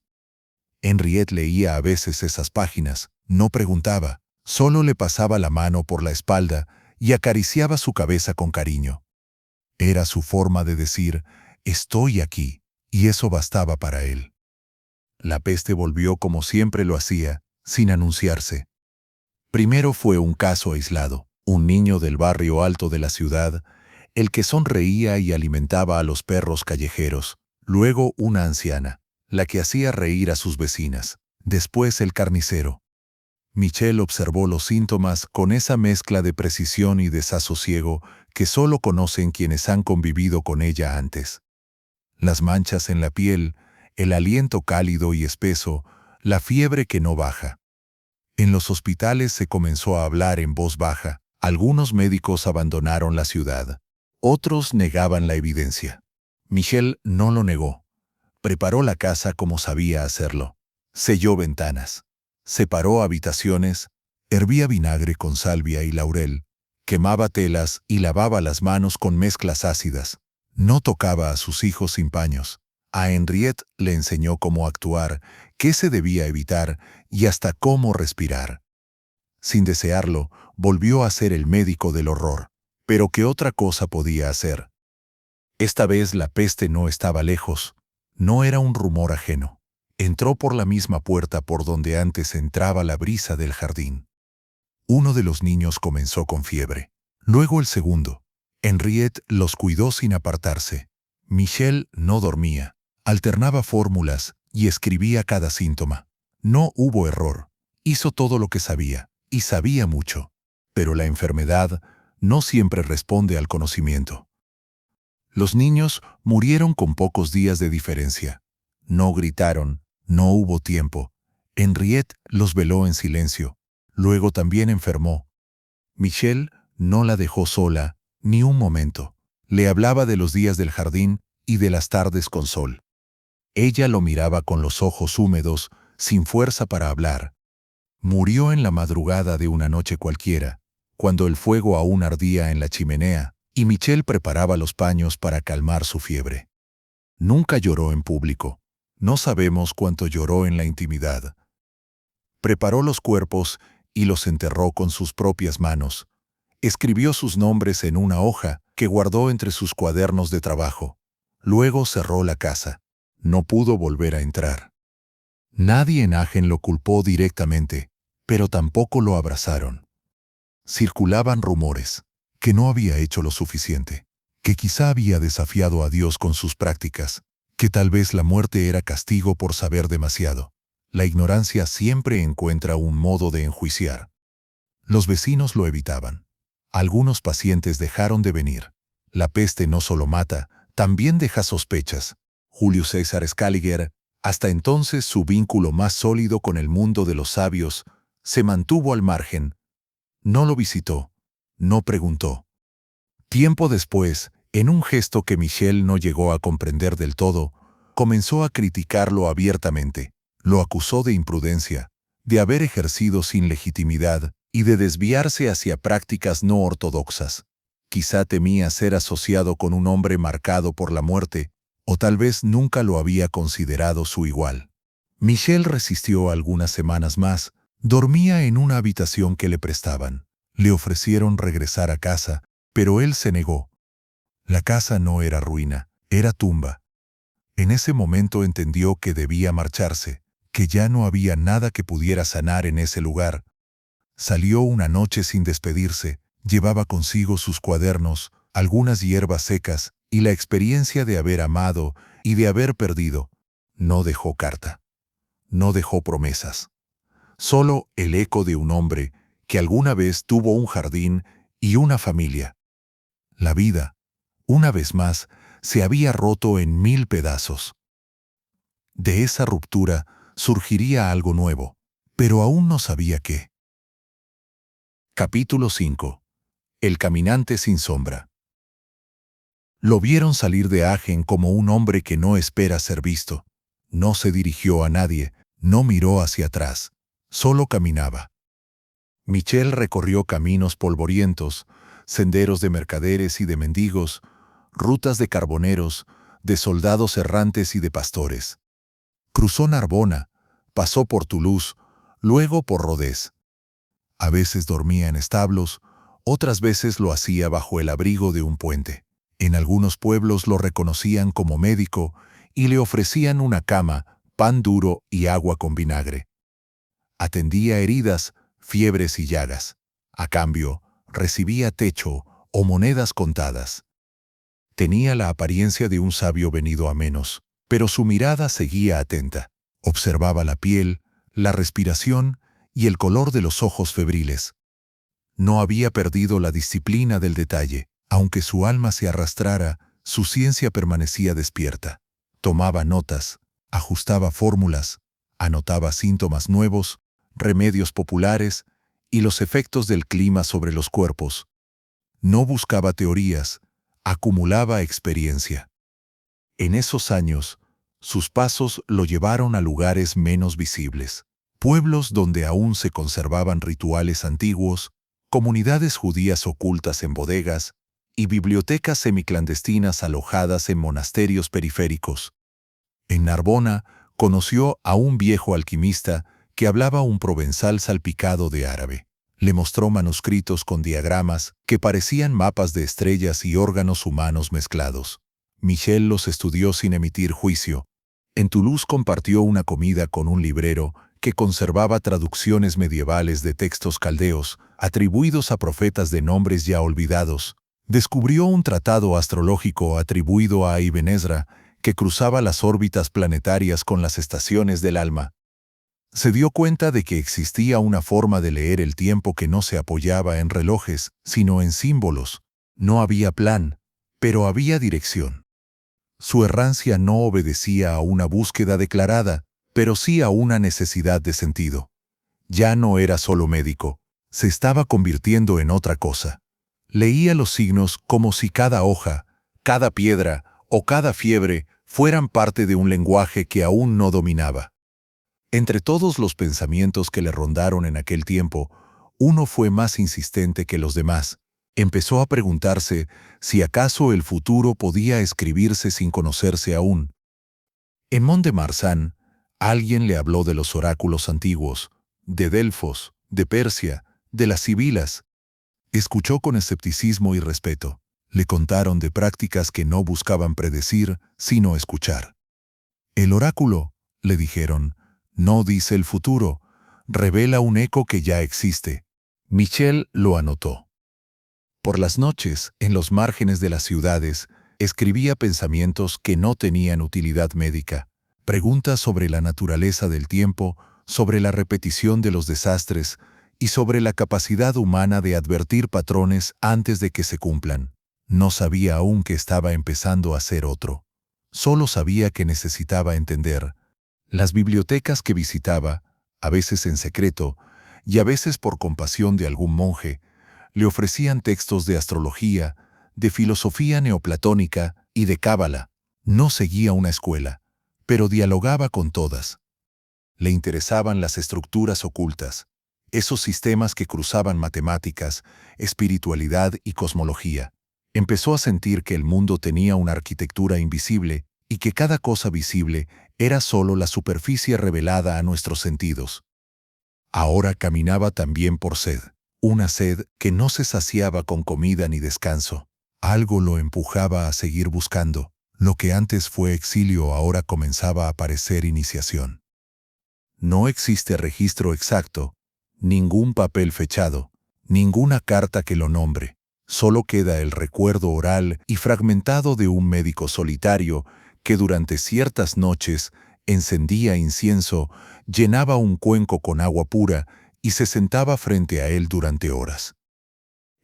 Henriette leía a veces esas páginas, no preguntaba, solo le pasaba la mano por la espalda y acariciaba su cabeza con cariño. Era su forma de decir, estoy aquí, y eso bastaba para él. La peste volvió como siempre lo hacía, sin anunciarse. Primero fue un caso aislado, un niño del barrio alto de la ciudad, el que sonreía y alimentaba a los perros callejeros, luego una anciana, la que hacía reír a sus vecinas, después el carnicero. Michel observó los síntomas con esa mezcla de precisión y desasosiego que solo conocen quienes han convivido con ella antes. Las manchas en la piel, el aliento cálido y espeso, la fiebre que no baja. En los hospitales se comenzó a hablar en voz baja. Algunos médicos abandonaron la ciudad. Otros negaban la evidencia. Michel no lo negó. Preparó la casa como sabía hacerlo. Selló ventanas. Separó habitaciones. Hervía vinagre con salvia y laurel. Quemaba telas y lavaba las manos con mezclas ácidas. No tocaba a sus hijos sin paños. A Henriette le enseñó cómo actuar, qué se debía evitar y hasta cómo respirar. Sin desearlo, volvió a ser el médico del horror. Pero ¿qué otra cosa podía hacer? Esta vez la peste no estaba lejos. No era un rumor ajeno. Entró por la misma puerta por donde antes entraba la brisa del jardín. Uno de los niños comenzó con fiebre. Luego el segundo. Henriette los cuidó sin apartarse. Michel no dormía. Alternaba fórmulas y escribía cada síntoma. No hubo error. Hizo todo lo que sabía. y sabía mucho. Pero la enfermedad no siempre responde al conocimiento. Los niños murieron con pocos días de diferencia. No gritaron, no hubo tiempo. Henriette los veló en silencio. Luego también enfermó. Michel no la dejó sola ni un momento. Le hablaba de los días del jardín y de las tardes con sol. Ella lo miraba con los ojos húmedos, sin fuerza para hablar. Murió en la madrugada de una noche cualquiera, cuando el fuego aún ardía en la chimenea y Michel preparaba los paños para calmar su fiebre. Nunca lloró en público. No sabemos cuánto lloró en la intimidad. Preparó los cuerpos y los enterró con sus propias manos. Escribió sus nombres en una hoja que guardó entre sus cuadernos de trabajo. Luego cerró la casa. No pudo volver a entrar. Nadie en Agen lo culpó directamente, pero tampoco lo abrazaron. Circulaban rumores, que no había hecho lo suficiente, que quizá había desafiado a Dios con sus prácticas, que tal vez la muerte era castigo por saber demasiado. La ignorancia siempre encuentra un modo de enjuiciar. Los vecinos lo evitaban. Algunos pacientes dejaron de venir. La peste no solo mata, también deja sospechas. Julio César Scaliger, hasta entonces su vínculo más sólido con el mundo de los sabios, se mantuvo al margen. No lo visitó, no preguntó. Tiempo después, en un gesto que Michel no llegó a comprender del todo, comenzó a criticarlo abiertamente. Lo acusó de imprudencia, de haber ejercido sin legitimidad y de desviarse hacia prácticas no ortodoxas. Quizá temía ser asociado con un hombre marcado por la muerte, o tal vez nunca lo había considerado su igual. Michel resistió algunas semanas más. Dormía en una habitación que le prestaban. Le ofrecieron regresar a casa, pero él se negó. La casa no era ruina, era tumba. En ese momento entendió que debía marcharse, que ya no había nada que pudiera sanar en ese lugar. Salió una noche sin despedirse, llevaba consigo sus cuadernos, algunas hierbas secas y la experiencia de haber amado y de haber perdido. No dejó carta. No dejó promesas. Solo el eco de un hombre que alguna vez tuvo un jardín y una familia. La vida, una vez más, se había roto en 1000 pedazos. De esa ruptura surgiría algo nuevo, pero aún no sabía qué. Capítulo 5. El caminante sin sombra. Lo vieron salir de Agen como un hombre que no espera ser visto. No se dirigió a nadie, no miró hacia atrás. Solo caminaba. Michel recorrió caminos polvorientos, senderos de mercaderes y de mendigos, rutas de carboneros, de soldados errantes y de pastores. Cruzó Narbona, pasó por Toulouse, luego por Rodez. A veces dormía en establos, otras veces lo hacía bajo el abrigo de un puente. En algunos pueblos lo reconocían como médico y le ofrecían una cama, pan duro y agua con vinagre. Atendía heridas, fiebres y llagas. A cambio, recibía techo o monedas contadas. Tenía la apariencia de un sabio venido a menos, pero su mirada seguía atenta. Observaba la piel, la respiración y el color de los ojos febriles. No había perdido la disciplina del detalle. Aunque su alma se arrastrara, su ciencia permanecía despierta. Tomaba notas, ajustaba fórmulas, anotaba síntomas nuevos, remedios populares y los efectos del clima sobre los cuerpos. No buscaba teorías, acumulaba experiencia. En esos años, sus pasos lo llevaron a lugares menos visibles, pueblos donde aún se conservaban rituales antiguos, comunidades judías ocultas en bodegas y bibliotecas semiclandestinas alojadas en monasterios periféricos. En Narbona conoció a un viejo alquimista que hablaba un provenzal salpicado de árabe. Le mostró manuscritos con diagramas que parecían mapas de estrellas y órganos humanos mezclados. Michel los estudió sin emitir juicio. En Toulouse compartió una comida con un librero que conservaba traducciones medievales de textos caldeos, atribuidos a profetas de nombres ya olvidados. Descubrió un tratado astrológico atribuido a Ibn Ezra que cruzaba las órbitas planetarias con las estaciones del alma. Se dio cuenta de que existía una forma de leer el tiempo que no se apoyaba en relojes, sino en símbolos. No había plan, pero había dirección. Su errancia no obedecía a una búsqueda declarada, pero sí a una necesidad de sentido. Ya no era solo médico, se estaba convirtiendo en otra cosa. Leía los signos como si cada hoja, cada piedra o cada fiebre fueran parte de un lenguaje que aún no dominaba. Entre todos los pensamientos que le rondaron en aquel tiempo, uno fue más insistente que los demás. Empezó a preguntarse si acaso el futuro podía escribirse sin conocerse aún. En Mont-de-Marsan, alguien le habló de los oráculos antiguos, de Delfos, de Persia, de las sibilas. Escuchó con escepticismo y respeto. Le contaron de prácticas que no buscaban predecir, sino escuchar. El oráculo, le dijeron, no dice el futuro, revela un eco que ya existe. Michel lo anotó. Por las noches, en los márgenes de las ciudades, escribía pensamientos que no tenían utilidad médica, preguntas sobre la naturaleza del tiempo, sobre la repetición de los desastres y sobre la capacidad humana de advertir patrones antes de que se cumplan. No sabía aún que estaba empezando a ser otro. Solo sabía que necesitaba entender. Las bibliotecas que visitaba, a veces en secreto y a veces por compasión de algún monje, le ofrecían textos de astrología, de filosofía neoplatónica y de cábala. No seguía una escuela, pero dialogaba con todas. Le interesaban las estructuras ocultas, esos sistemas que cruzaban matemáticas, espiritualidad y cosmología. Empezó a sentir que el mundo tenía una arquitectura invisible y que cada cosa visible era solo la superficie revelada a nuestros sentidos. Ahora caminaba también por sed, una sed que no se saciaba con comida ni descanso. Algo lo empujaba a seguir buscando. Lo que antes fue exilio ahora comenzaba a parecer iniciación. No existe registro exacto, ningún papel fechado, ninguna carta que lo nombre. Solo queda el recuerdo oral y fragmentado de un médico solitario que durante ciertas noches encendía incienso, llenaba un cuenco con agua pura y se sentaba frente a él durante horas.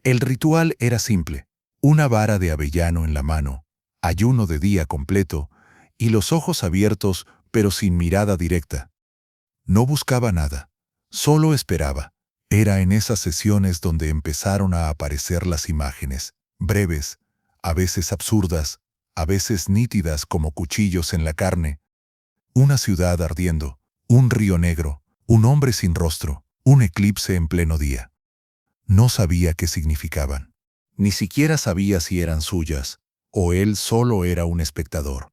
El ritual era simple: una vara de avellano en la mano, ayuno de día completo y los ojos abiertos pero sin mirada directa. No buscaba nada, solo esperaba. Era en esas sesiones donde empezaron a aparecer las imágenes, breves, a veces absurdas, a veces nítidas como cuchillos en la carne. Una ciudad ardiendo, un río negro, un hombre sin rostro, un eclipse en pleno día. No sabía qué significaban. Ni siquiera sabía si eran suyas, o él solo era un espectador.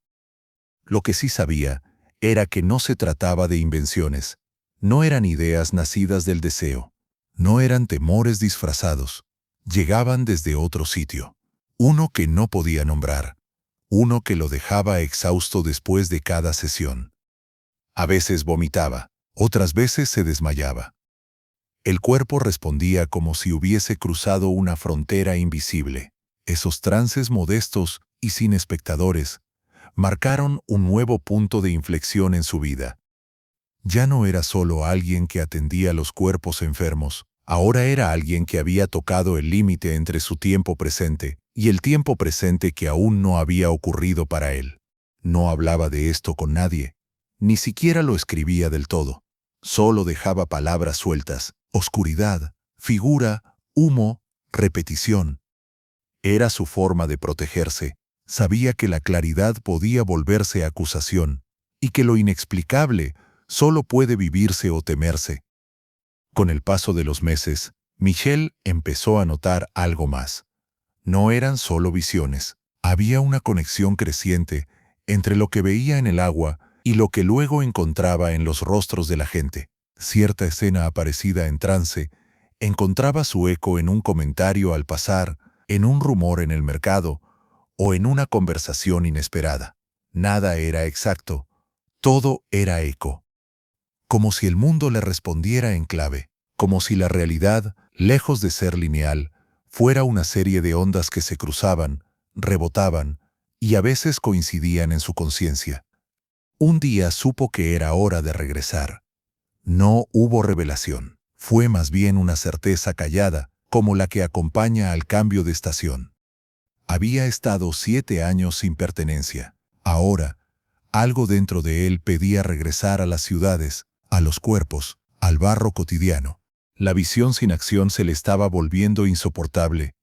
Lo que sí sabía era que no se trataba de invenciones, no eran ideas nacidas del deseo, no eran temores disfrazados, llegaban desde otro sitio, uno que no podía nombrar, uno que lo dejaba exhausto después de cada sesión. A veces vomitaba, otras veces se desmayaba. El cuerpo respondía como si hubiese cruzado una frontera invisible. Esos trances modestos y sin espectadores marcaron un nuevo punto de inflexión en su vida. Ya no era solo alguien que atendía los cuerpos enfermos, ahora era alguien que había tocado el límite entre su tiempo presente y el tiempo presente que aún no había ocurrido para él. No hablaba de esto con nadie, ni siquiera lo escribía del todo. Solo dejaba palabras sueltas: oscuridad, figura, humo, repetición. Era su forma de protegerse. Sabía que la claridad podía volverse acusación, y que lo inexplicable solo puede vivirse o temerse. Con el paso de los meses, Michel empezó a notar algo más. No eran solo visiones. Había una conexión creciente entre lo que veía en el agua y lo que luego encontraba en los rostros de la gente. Cierta escena aparecida en trance encontraba su eco en un comentario al pasar, en un rumor en el mercado o en una conversación inesperada. Nada era exacto, todo era eco. Como si el mundo le respondiera en clave, como si la realidad, lejos de ser lineal, fuera una serie de ondas que se cruzaban, rebotaban y a veces coincidían en su conciencia. Un día supo que era hora de regresar. No hubo revelación. Fue más bien una certeza callada, como la que acompaña al cambio de estación. Había estado 7 años sin pertenencia. Ahora, algo dentro de él pedía regresar a las ciudades, a los cuerpos, al barro cotidiano. La visión sin acción se le estaba volviendo insoportable.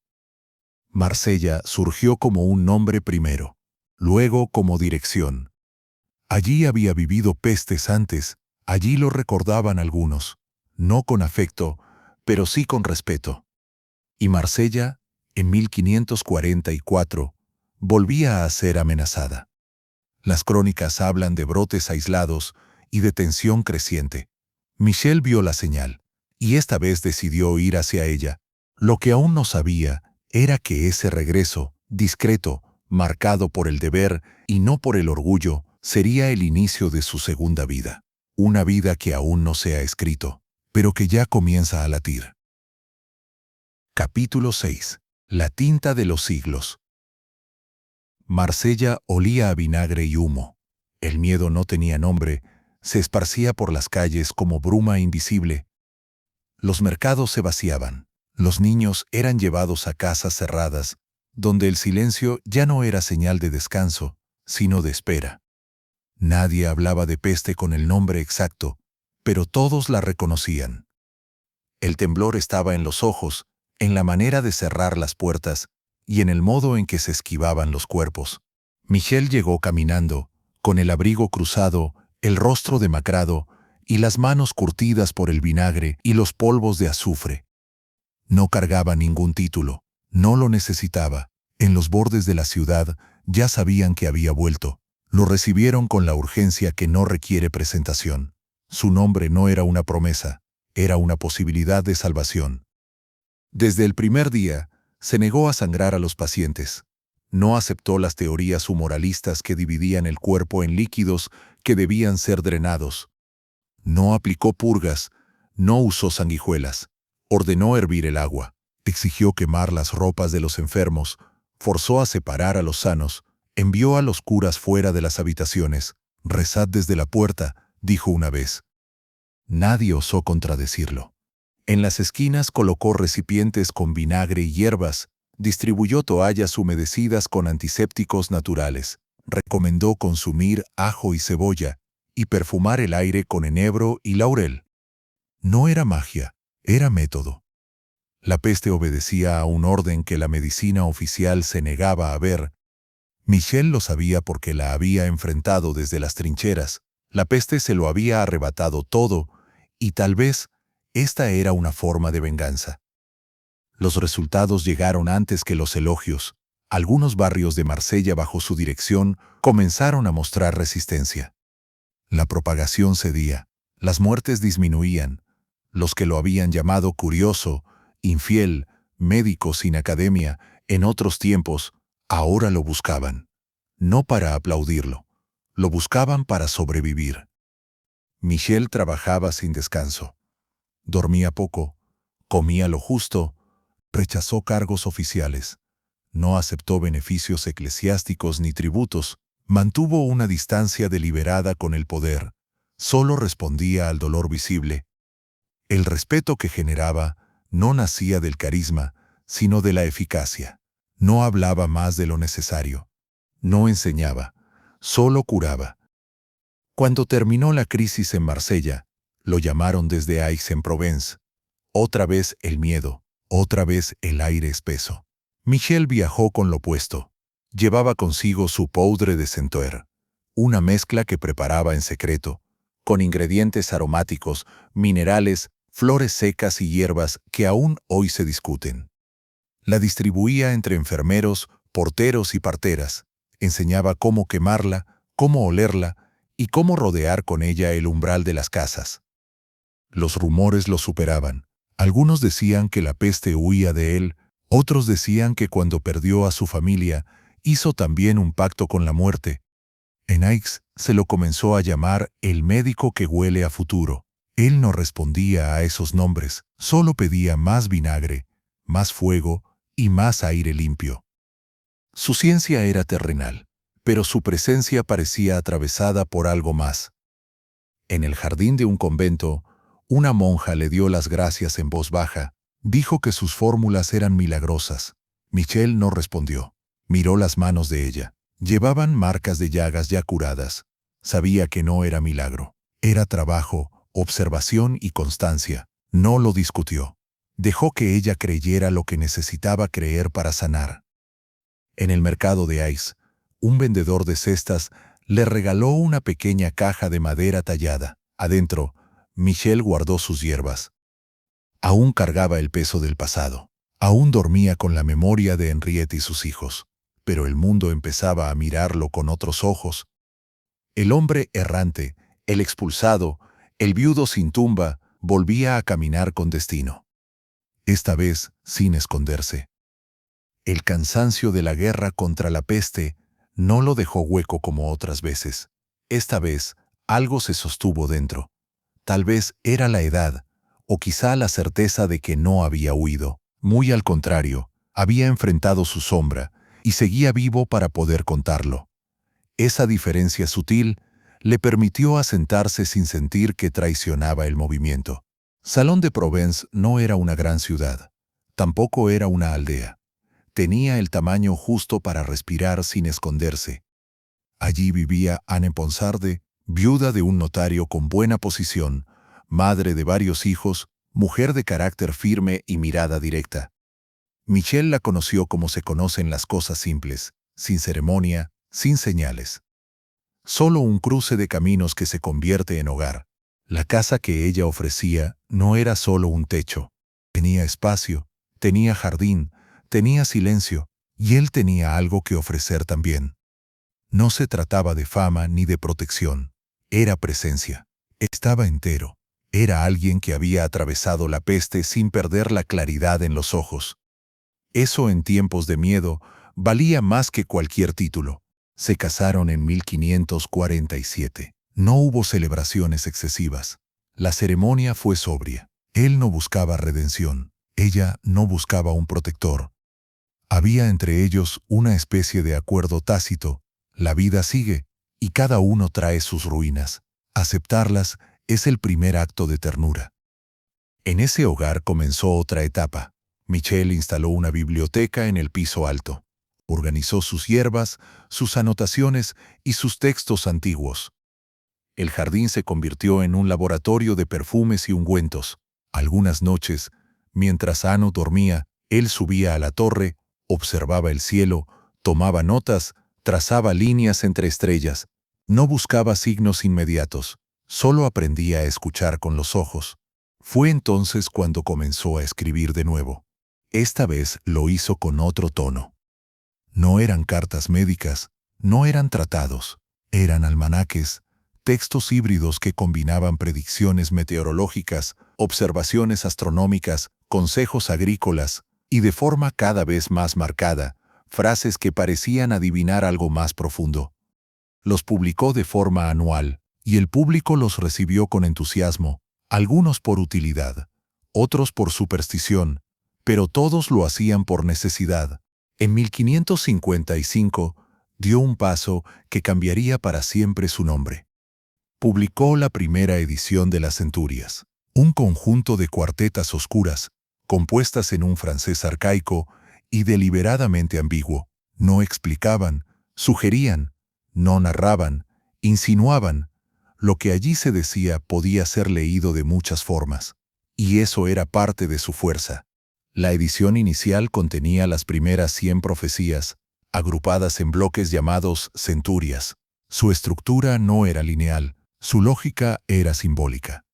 Marsella surgió como un nombre primero, luego como dirección. Allí había vivido pestes antes, allí lo recordaban algunos, no con afecto, pero sí con respeto. Y Marsella, en 1544, volvía a ser amenazada. Las crónicas hablan de brotes aislados y de tensión creciente. Michel vio la señal, y esta vez decidió ir hacia ella. Lo que aún no sabía era que ese regreso, discreto, marcado por el deber y no por el orgullo, sería el inicio de su segunda vida. Una vida que aún no se ha escrito, pero que ya comienza a latir. Capítulo 6. La tinta de los siglos. Marsella olía a vinagre y humo. El miedo no tenía nombre, se esparcía por las calles como bruma invisible. Los mercados se vaciaban. Los niños eran llevados a casas cerradas, donde el silencio ya no era señal de descanso, sino de espera. Nadie hablaba de peste con el nombre exacto, pero todos la reconocían. El temblor estaba en los ojos, en la manera de cerrar las puertas y en el modo en que se esquivaban los cuerpos. Michel llegó caminando, con el abrigo cruzado, el rostro demacrado y las manos curtidas por el vinagre y los polvos de azufre. No cargaba ningún título, no lo necesitaba. En los bordes de la ciudad ya sabían que había vuelto. Lo recibieron con la urgencia que no requiere presentación. Su nombre no era una promesa, era una posibilidad de salvación. Desde el primer día, se negó a sangrar a los pacientes. No aceptó las teorías humoralistas que dividían el cuerpo en líquidos que debían ser drenados. No aplicó purgas, no usó sanguijuelas. Ordenó hervir el agua, exigió quemar las ropas de los enfermos, forzó a separar a los sanos, envió a los curas fuera de las habitaciones. «Rezad desde la puerta», dijo una vez. Nadie osó contradecirlo. En las esquinas colocó recipientes con vinagre y hierbas, distribuyó toallas humedecidas con antisépticos naturales, recomendó consumir ajo y cebolla y perfumar el aire con enebro y laurel. No era magia, era método. La peste obedecía a un orden que la medicina oficial se negaba a ver. Michel lo sabía porque la había enfrentado desde las trincheras. La peste se lo había arrebatado todo, y tal vez esta era una forma de venganza. Los resultados llegaron antes que los elogios. Algunos barrios de Marsella bajo su dirección comenzaron a mostrar resistencia. La propagación cedía, las muertes disminuían. Los que lo habían llamado curioso, infiel, médico sin academia, en otros tiempos, ahora lo buscaban. No para aplaudirlo, lo buscaban para sobrevivir. Michel trabajaba sin descanso. Dormía poco, comía lo justo, rechazó cargos oficiales, no aceptó beneficios eclesiásticos ni tributos, mantuvo una distancia deliberada con el poder, solo respondía al dolor visible. El respeto que generaba no nacía del carisma, sino de la eficacia. No hablaba más de lo necesario. No enseñaba, solo curaba. Cuando terminó la crisis en Marsella, lo llamaron desde Aix-en-Provence. Otra vez el miedo, otra vez el aire espeso. Michel viajó con lo puesto. Llevaba consigo su poudre de Senteur, una mezcla que preparaba en secreto, con ingredientes aromáticos, minerales, flores secas y hierbas que aún hoy se discuten. La distribuía entre enfermeros, porteros y parteras. Enseñaba cómo quemarla, cómo olerla y cómo rodear con ella el umbral de las casas. Los rumores lo superaban. Algunos decían que la peste huía de él, otros decían que cuando perdió a su familia, hizo también un pacto con la muerte. En Aix se lo comenzó a llamar el médico que huele a futuro. Él no respondía a esos nombres, solo pedía más vinagre, más fuego y más aire limpio. Su ciencia era terrenal, pero su presencia parecía atravesada por algo más. En el jardín de un convento, Una monja le dio las gracias en voz baja. Dijo que sus fórmulas eran milagrosas. Michelle no respondió. Miró las manos de ella. Llevaban marcas de llagas ya curadas. Sabía que no era milagro. Era trabajo, observación y constancia. No lo discutió. Dejó que ella creyera lo que necesitaba creer para sanar. En el mercado de Ais, un vendedor de cestas le regaló una pequeña caja de madera tallada. Adentro, Michelle guardó sus hierbas. Aún cargaba el peso del pasado. Aún dormía con la memoria de Henriette y sus hijos. Pero el mundo empezaba a mirarlo con otros ojos. El hombre errante, el expulsado, el viudo sin tumba, volvía a caminar con destino. Esta vez sin esconderse. El cansancio de la guerra contra la peste no lo dejó hueco como otras veces. Esta vez algo se sostuvo dentro. Tal vez era la edad, o quizá la certeza de que no había huido. Muy al contrario, había enfrentado su sombra y seguía vivo para poder contarlo. Esa diferencia sutil le permitió asentarse sin sentir que traicionaba el movimiento. Salon de Provence no era una gran ciudad. Tampoco era una aldea. Tenía el tamaño justo para respirar sin esconderse. Allí vivía Anne Ponsarde, viuda de un notario con buena posición, madre de varios hijos, mujer de carácter firme y mirada directa. Michelle la conoció como se conocen las cosas simples, sin ceremonia, sin señales. Solo un cruce de caminos que se convierte en hogar. La casa que ella ofrecía no era solo un techo. Tenía espacio, tenía jardín, tenía silencio, y él tenía algo que ofrecer también. No se trataba de fama ni de protección. Era presencia. Estaba entero. Era alguien que había atravesado la peste sin perder la claridad en los ojos. Eso en tiempos de miedo valía más que cualquier título. Se casaron en 1547. No hubo celebraciones excesivas. La ceremonia fue sobria. Él no buscaba redención. Ella no buscaba un protector. Había entre ellos una especie de acuerdo tácito. La vida sigue, y cada uno trae sus ruinas. Aceptarlas es el primer acto de ternura. En ese hogar comenzó otra etapa. Michelle instaló una biblioteca en el piso alto. Organizó sus hierbas, sus anotaciones y sus textos antiguos. El jardín se convirtió en un laboratorio de perfumes y ungüentos. Algunas noches, mientras Anne dormía, él subía a la torre, observaba el cielo, tomaba notas, trazaba líneas entre estrellas. No buscaba signos inmediatos, solo aprendía a escuchar con los ojos. Fue entonces cuando comenzó a escribir de nuevo. Esta vez lo hizo con otro tono. No eran cartas médicas, no eran tratados, eran almanaques, textos híbridos que combinaban predicciones meteorológicas, observaciones astronómicas, consejos agrícolas, y de forma cada vez más marcada, frases que parecían adivinar algo más profundo. Los publicó de forma anual, y el público los recibió con entusiasmo, algunos por utilidad, otros por superstición, pero todos lo hacían por necesidad. En 1555 dio un paso que cambiaría para siempre su nombre. Publicó la primera edición de las Centurias, un conjunto de cuartetas oscuras, compuestas en un francés arcaico y deliberadamente ambiguo. No explicaban, sugerían, no narraban, insinuaban. Lo que allí se decía podía ser leído de muchas formas, y eso era parte de su fuerza. La edición inicial contenía las primeras 100 profecías, agrupadas en bloques llamados centurias. Su estructura no era lineal, su lógica era simbólica.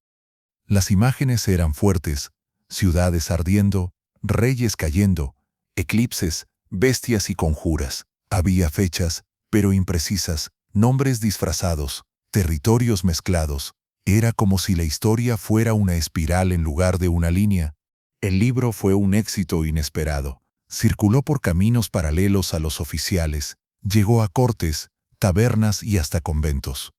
Las imágenes eran fuertes, ciudades ardiendo, reyes cayendo, eclipses, bestias y conjuras. Había fechas, pero imprecisas, nombres disfrazados, territorios mezclados. Era como si la historia fuera una espiral en lugar de una línea. El libro fue un éxito inesperado. Circuló por caminos paralelos a los oficiales, llegó a cortes, tabernas y hasta conventos.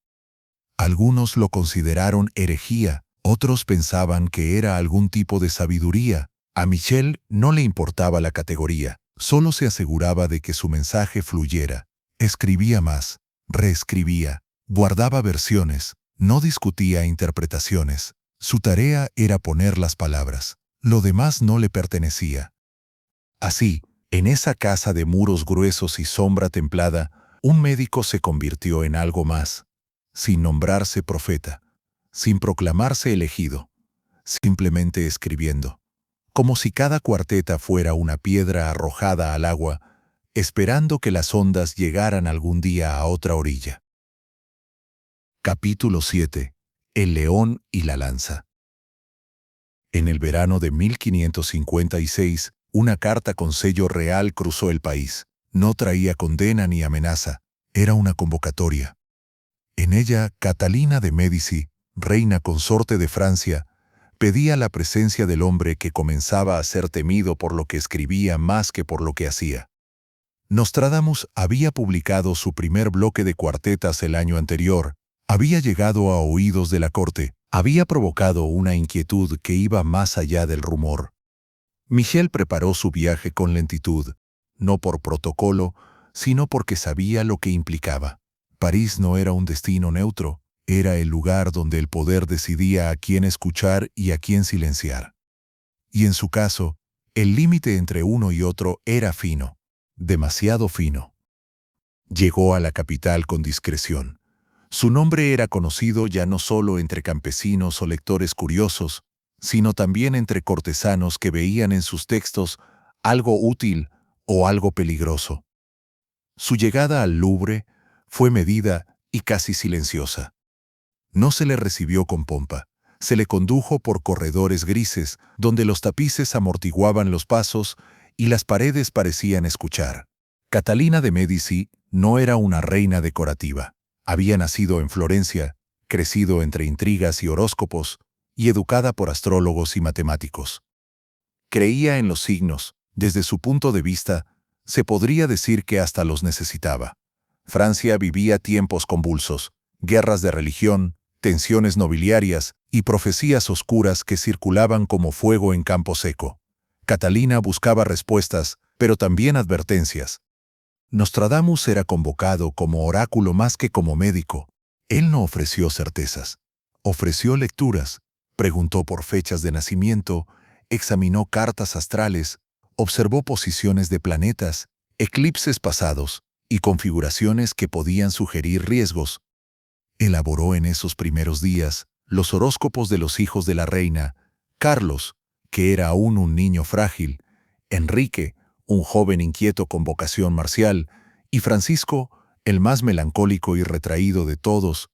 Algunos lo consideraron herejía, otros pensaban que era algún tipo de sabiduría. A Michelle no le importaba la categoría, solo se aseguraba de que su mensaje fluyera. Escribía más, reescribía, guardaba versiones, no discutía interpretaciones. Su tarea era poner las palabras. Lo demás no le pertenecía. Así, en esa casa de muros gruesos y sombra templada, un médico se convirtió en algo más, sin nombrarse profeta, sin proclamarse elegido, simplemente escribiendo, como si cada cuarteta fuera una piedra arrojada al agua, esperando que las ondas llegaran algún día a otra orilla. Capítulo 7. El león y la lanza. En el verano de 1556, una carta con sello real cruzó el país. No traía condena ni amenaza, era una convocatoria. En ella, Catalina de Médici, reina consorte de Francia, pedía la presencia del hombre que comenzaba a ser temido por lo que escribía más que por lo que hacía. Nostradamus había publicado su primer bloque de cuartetas el año anterior, había llegado a oídos de la corte, había provocado una inquietud que iba más allá del rumor. Michel preparó su viaje con lentitud, no por protocolo, sino porque sabía lo que implicaba. París no era un destino neutro, era el lugar donde el poder decidía a quién escuchar y a quién silenciar. Y en su caso, el límite entre uno y otro era fino, demasiado fino. Llegó a la capital con discreción. Su nombre era conocido ya no solo entre campesinos o lectores curiosos, sino también entre cortesanos que veían en sus textos algo útil o algo peligroso. Su llegada al Louvre fue medida y casi silenciosa. No se le recibió con pompa, se le condujo por corredores grises donde los tapices amortiguaban los pasos y las paredes parecían escuchar. Catalina de Médici no era una reina decorativa. Había nacido en Florencia, crecido entre intrigas y horóscopos, y educada por astrólogos y matemáticos. Creía en los signos, desde su punto de vista, se podría decir que hasta los necesitaba. Francia vivía tiempos convulsos, guerras de religión, tensiones nobiliarias y profecías oscuras que circulaban como fuego en campo seco. Catalina buscaba respuestas, pero también advertencias. Nostradamus era convocado como oráculo más que como médico. Él no ofreció certezas. Ofreció lecturas, preguntó por fechas de nacimiento, examinó cartas astrales, observó posiciones de planetas, eclipses pasados y configuraciones que podían sugerir riesgos. Elaboró en esos primeros días los horóscopos de los hijos de la reina, Carlos, que era aún un niño frágil, Enrique, un joven inquieto con vocación marcial, y Francisco, el más melancólico y retraído de todos.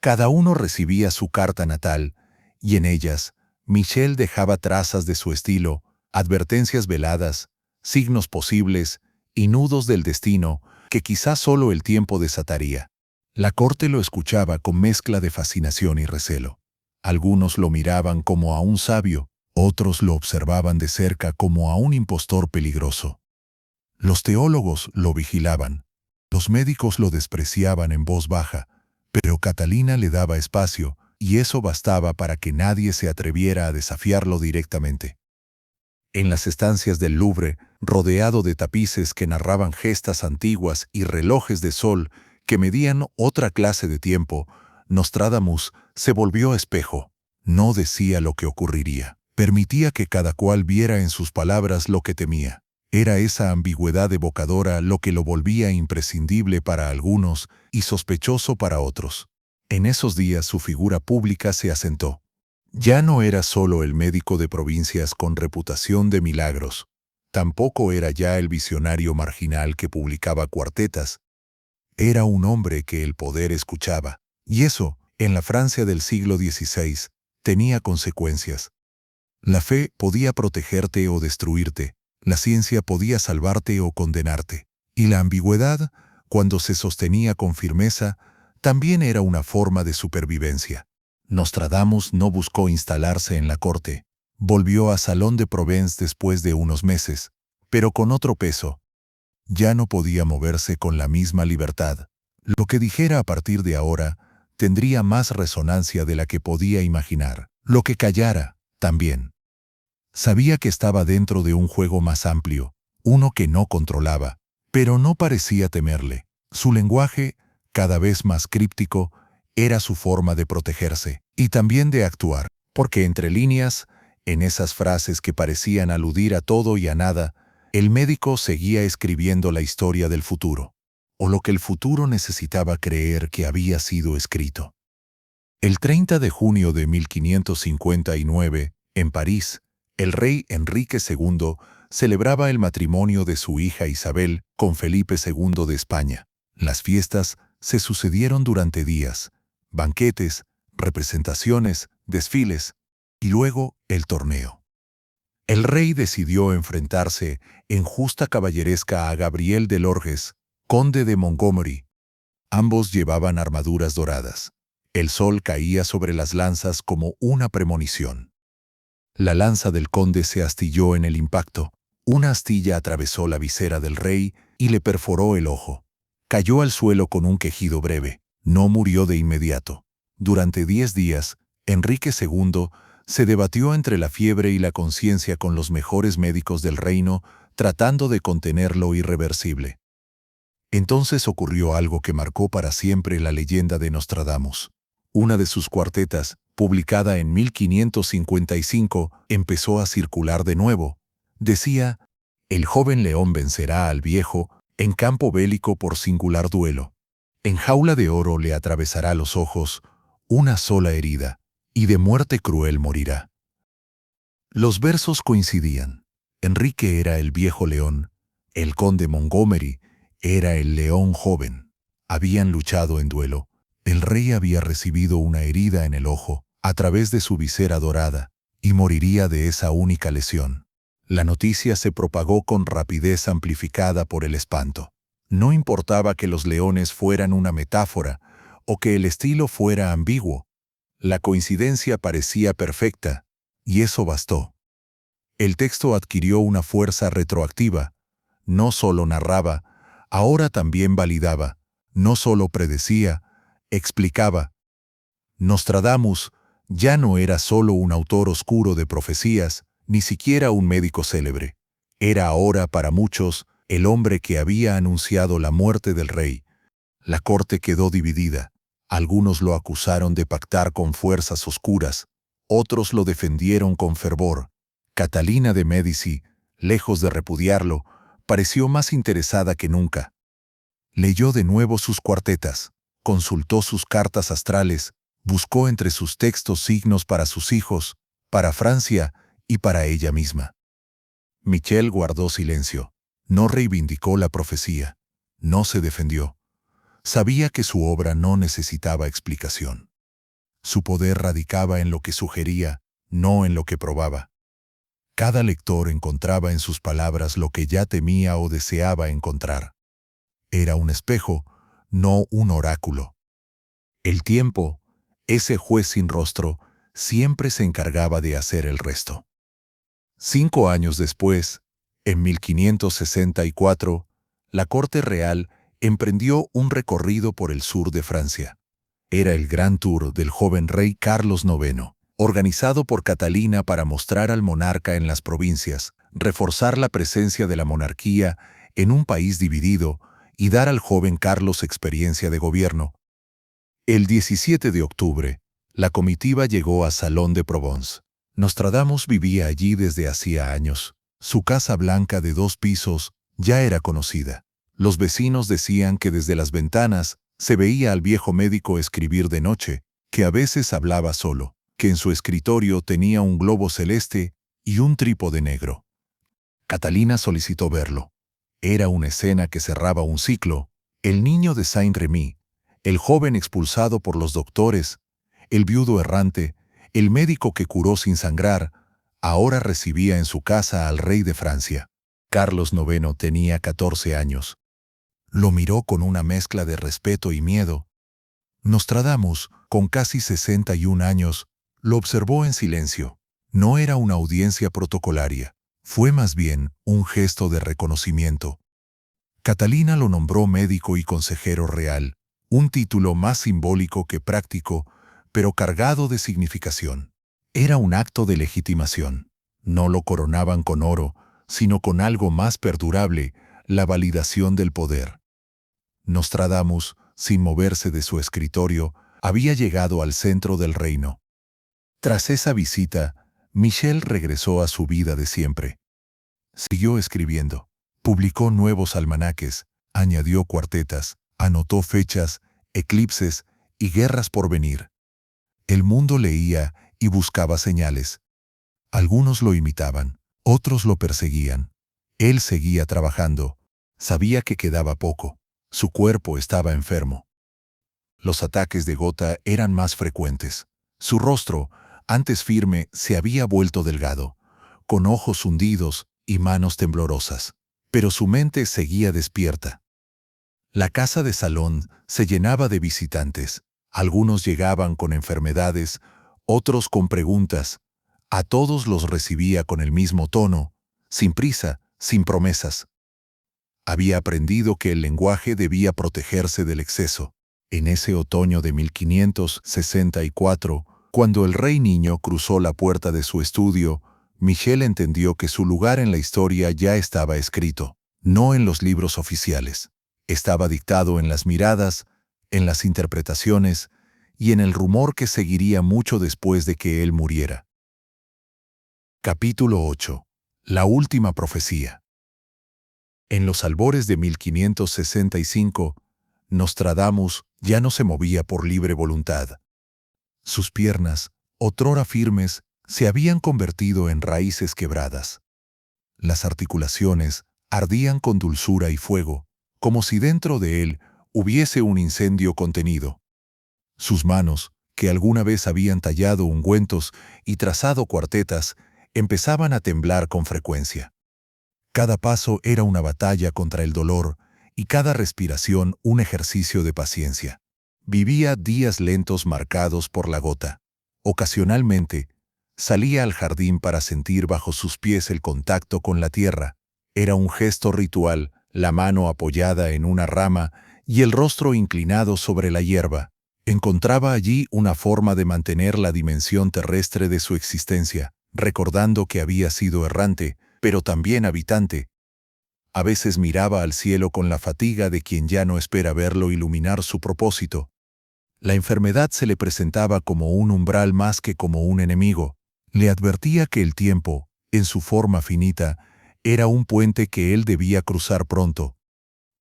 Cada uno recibía su carta natal, y en ellas, Michel dejaba trazas de su estilo, advertencias veladas, signos posibles y nudos del destino que quizás solo el tiempo desataría. La corte lo escuchaba con mezcla de fascinación y recelo. Algunos lo miraban como a un sabio, otros lo observaban de cerca como a un impostor peligroso. Los teólogos lo vigilaban, los médicos lo despreciaban en voz baja, pero Catalina le daba espacio, y eso bastaba para que nadie se atreviera a desafiarlo directamente. En las estancias del Louvre, rodeado de tapices que narraban gestas antiguas y relojes de sol que medían otra clase de tiempo, Nostradamus se volvió espejo. No decía lo que ocurriría. Permitía que cada cual viera en sus palabras lo que temía. Era esa ambigüedad evocadora lo que lo volvía imprescindible para algunos y sospechoso para otros. En esos días su figura pública se asentó. Ya no era solo el médico de provincias con reputación de milagros. Tampoco era ya el visionario marginal que publicaba cuartetas. Era un hombre que el poder escuchaba. Y eso, en la Francia del siglo XVI, tenía consecuencias. La fe podía protegerte o destruirte, la ciencia podía salvarte o condenarte, y la ambigüedad, cuando se sostenía con firmeza, también era una forma de supervivencia. Nostradamus no buscó instalarse en la corte, volvió a Salón de Provence después de unos meses, pero con otro peso. Ya no podía moverse con la misma libertad. Lo que dijera a partir de ahora tendría más resonancia de la que podía imaginar. Lo que callara, también. Sabía que estaba dentro de un juego más amplio, uno que no controlaba, pero no parecía temerle. Su lenguaje, cada vez más críptico, era su forma de protegerse y también de actuar. Porque entre líneas, en esas frases que parecían aludir a todo y a nada, el médico seguía escribiendo la historia del futuro, o lo que el futuro necesitaba creer que había sido escrito. El 30 de junio de 1559, en París, el rey Enrique II celebraba el matrimonio de su hija Isabel con Felipe II de España. Las fiestas se sucedieron durante días, banquetes, representaciones, desfiles y luego el torneo. El rey decidió enfrentarse en justa caballeresca a Gabriel de Lorges, conde de Montgomery. Ambos llevaban armaduras doradas. El sol caía sobre las lanzas como una premonición. La lanza del conde se astilló en el impacto. Una astilla atravesó la visera del rey y le perforó el ojo. Cayó al suelo con un quejido breve. No murió de inmediato. Durante 10 días, Enrique II se debatió entre la fiebre y la conciencia con los mejores médicos del reino, tratando de contener lo irreversible. Entonces ocurrió algo que marcó para siempre la leyenda de Nostradamus. Una de sus cuartetas, publicada en 1555, empezó a circular de nuevo. Decía: «El joven león vencerá al viejo en campo bélico por singular duelo. En jaula de oro le atravesará los ojos una sola herida, y de muerte cruel morirá». Los versos coincidían. Enrique era el viejo león, el conde Montgomery era el león joven. Habían luchado en duelo. El rey había recibido una herida en el ojo a través de su visera dorada y moriría de esa única lesión. La noticia se propagó con rapidez amplificada por el espanto. No importaba que los leones fueran una metáfora o que el estilo fuera ambiguo. La coincidencia parecía perfecta, y eso bastó. El texto adquirió una fuerza retroactiva. No solo narraba, ahora también validaba. No solo predecía, explicaba. Nostradamus ya no era solo un autor oscuro de profecías, ni siquiera un médico célebre. Era ahora para muchos el hombre que había anunciado la muerte del rey. La corte quedó dividida. Algunos lo acusaron de pactar con fuerzas oscuras, otros lo defendieron con fervor. Catalina de Médici, lejos de repudiarlo, pareció más interesada que nunca. Leyó de nuevo sus cuartetas, consultó sus cartas astrales, buscó entre sus textos signos para sus hijos, para Francia y para ella misma. Michel guardó silencio, no reivindicó la profecía, no se defendió. Sabía que su obra no necesitaba explicación. Su poder radicaba en lo que sugería, no en lo que probaba. Cada lector encontraba en sus palabras lo que ya temía o deseaba encontrar. Era un espejo, no un oráculo. El tiempo, ese juez sin rostro, siempre se encargaba de hacer el resto. 5 años después, en 1564, la Corte Real emprendió un recorrido por el sur de Francia. Era el Gran Tour del joven rey Carlos IX, organizado por Catalina para mostrar al monarca en las provincias, reforzar la presencia de la monarquía en un país dividido y dar al joven Carlos experiencia de gobierno. El 17 de octubre, la comitiva llegó a Salón de Provence. Nostradamus vivía allí desde hacía años. Su casa blanca de 2 pisos ya era conocida. Los vecinos decían que desde las ventanas se veía al viejo médico escribir de noche, que a veces hablaba solo, que en su escritorio tenía un globo celeste y un trípode negro. Catalina solicitó verlo. Era una escena que cerraba un ciclo. El niño de Saint-Remy, el joven expulsado por los doctores, el viudo errante, el médico que curó sin sangrar, ahora recibía en su casa al rey de Francia. Carlos IX tenía 14 años. Lo miró con una mezcla de respeto y miedo. Nostradamus, con casi 61 años, lo observó en silencio. No era una audiencia protocolaria, fue más bien un gesto de reconocimiento. Catalina lo nombró médico y consejero real, un título más simbólico que práctico, pero cargado de significación. Era un acto de legitimación. No lo coronaban con oro, sino con algo más perdurable, la validación del poder. Nostradamus, sin moverse de su escritorio, había llegado al centro del reino. Tras esa visita, Michel regresó a su vida de siempre. Siguió escribiendo, publicó nuevos almanaques, añadió cuartetas, anotó fechas, eclipses y guerras por venir. El mundo leía y buscaba señales. Algunos lo imitaban, otros lo perseguían. Él seguía trabajando. Sabía que quedaba poco. Su cuerpo estaba enfermo. Los ataques de gota eran más frecuentes. Su rostro, antes firme, se había vuelto delgado, con ojos hundidos y manos temblorosas. Pero su mente seguía despierta. La casa de salón se llenaba de visitantes. Algunos llegaban con enfermedades, otros con preguntas. A todos los recibía con el mismo tono, sin prisa, sin promesas. Había aprendido que el lenguaje debía protegerse del exceso. En ese otoño de 1564, cuando el rey niño cruzó la puerta de su estudio, Michel entendió que su lugar en la historia ya estaba escrito, no en los libros oficiales. Estaba dictado en las miradas, en las interpretaciones y en el rumor que seguiría mucho después de que él muriera. Capítulo 8. La última profecía. En los albores de 1565, Nostradamus ya no se movía por libre voluntad. Sus piernas, otrora firmes, se habían convertido en raíces quebradas. Las articulaciones ardían con dulzura y fuego, como si dentro de él hubiese un incendio contenido. Sus manos, que alguna vez habían tallado ungüentos y trazado cuartetas, empezaban a temblar con frecuencia. Cada paso era una batalla contra el dolor y cada respiración un ejercicio de paciencia. Vivía días lentos marcados por la gota. Ocasionalmente, salía al jardín para sentir bajo sus pies el contacto con la tierra. Era un gesto ritual, la mano apoyada en una rama y el rostro inclinado sobre la hierba. Encontraba allí una forma de mantener la dimensión terrestre de su existencia, recordando que había sido errante, pero también habitante. A veces miraba al cielo con la fatiga de quien ya no espera verlo iluminar su propósito. La enfermedad se le presentaba como un umbral más que como un enemigo. Le advertía que el tiempo, en su forma finita, era un puente que él debía cruzar pronto.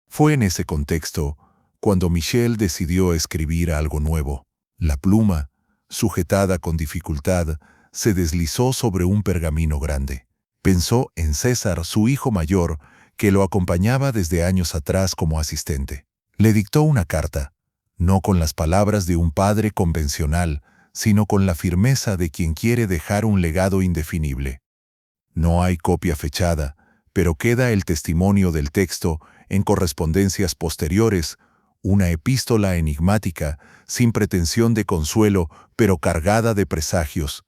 Fue en ese contexto cuando Michel decidió escribir algo nuevo. La pluma, sujetada con dificultad, se deslizó sobre un pergamino grande. Pensó en César, su hijo mayor, que lo acompañaba desde años atrás como asistente. Le dictó una carta, no con las palabras de un padre convencional, sino con la firmeza de quien quiere dejar un legado indefinible. No hay copia fechada, pero queda el testimonio del texto en correspondencias posteriores, una epístola enigmática, sin pretensión de consuelo, pero cargada de presagios.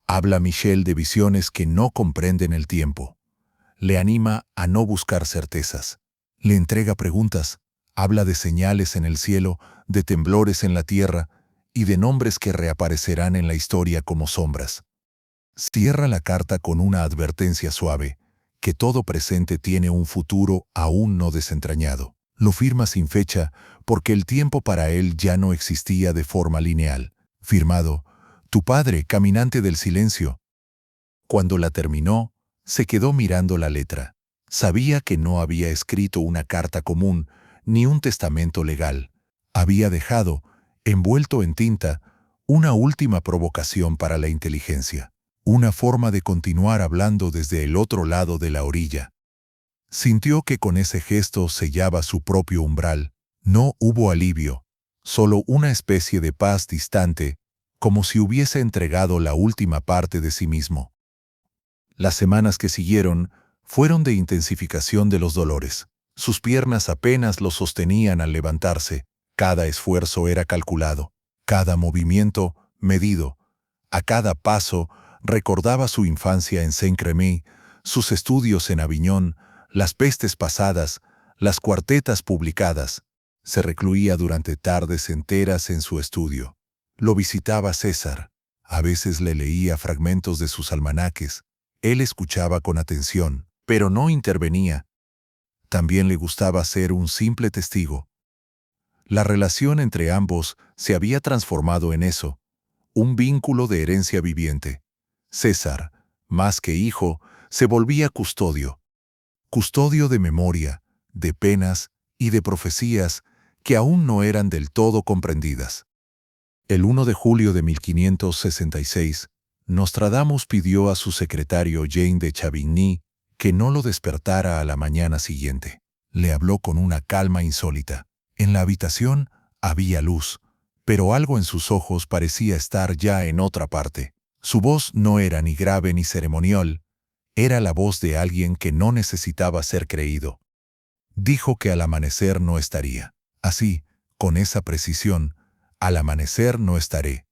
Habla Michel de visiones que no comprenden el tiempo. Le anima a no buscar certezas. Le entrega preguntas. Habla de señales en el cielo, de temblores en la tierra y de nombres que reaparecerán en la historia como sombras. Cierra la carta con una advertencia suave, que todo presente tiene un futuro aún no desentrañado. Lo firma sin fecha porque el tiempo para él ya no existía de forma lineal. Firmado, tu padre, caminante del silencio. Cuando la terminó, se quedó mirando la letra. Sabía que no había escrito una carta común, ni un testamento legal. Había dejado, envuelto en tinta, una última provocación para la inteligencia. Una forma de continuar hablando desde el otro lado de la orilla. Sintió que con ese gesto sellaba su propio umbral. No hubo alivio, solo una especie de paz distante, como si hubiese entregado la última parte de sí mismo. Las semanas que siguieron fueron de intensificación de los dolores. Sus piernas apenas lo sostenían al levantarse. Cada esfuerzo era calculado, cada movimiento medido. A cada paso recordaba su infancia en Saint-Cremy, sus estudios en Aviñón, las pestes pasadas, las cuartetas publicadas. Se recluía durante tardes enteras en su estudio. Lo visitaba César. A veces le leía fragmentos de sus almanaques. Él escuchaba con atención, pero no intervenía. También le gustaba ser un simple testigo. La relación entre ambos se había transformado en eso, un vínculo de herencia viviente. César, más que hijo, se volvía custodio. Custodio de memoria, de penas y de profecías que aún no eran del todo comprendidas. El 1 de julio de 1566, Nostradamus pidió a su secretario Jean de Chavigny que no lo despertara a la mañana siguiente. Le habló con una calma insólita. En la habitación había luz, pero algo en sus ojos parecía estar ya en otra parte. Su voz no era ni grave ni ceremonial, era la voz de alguien que no necesitaba ser creído. Dijo que al amanecer no estaría. Así, con esa precisión, al amanecer no estaré.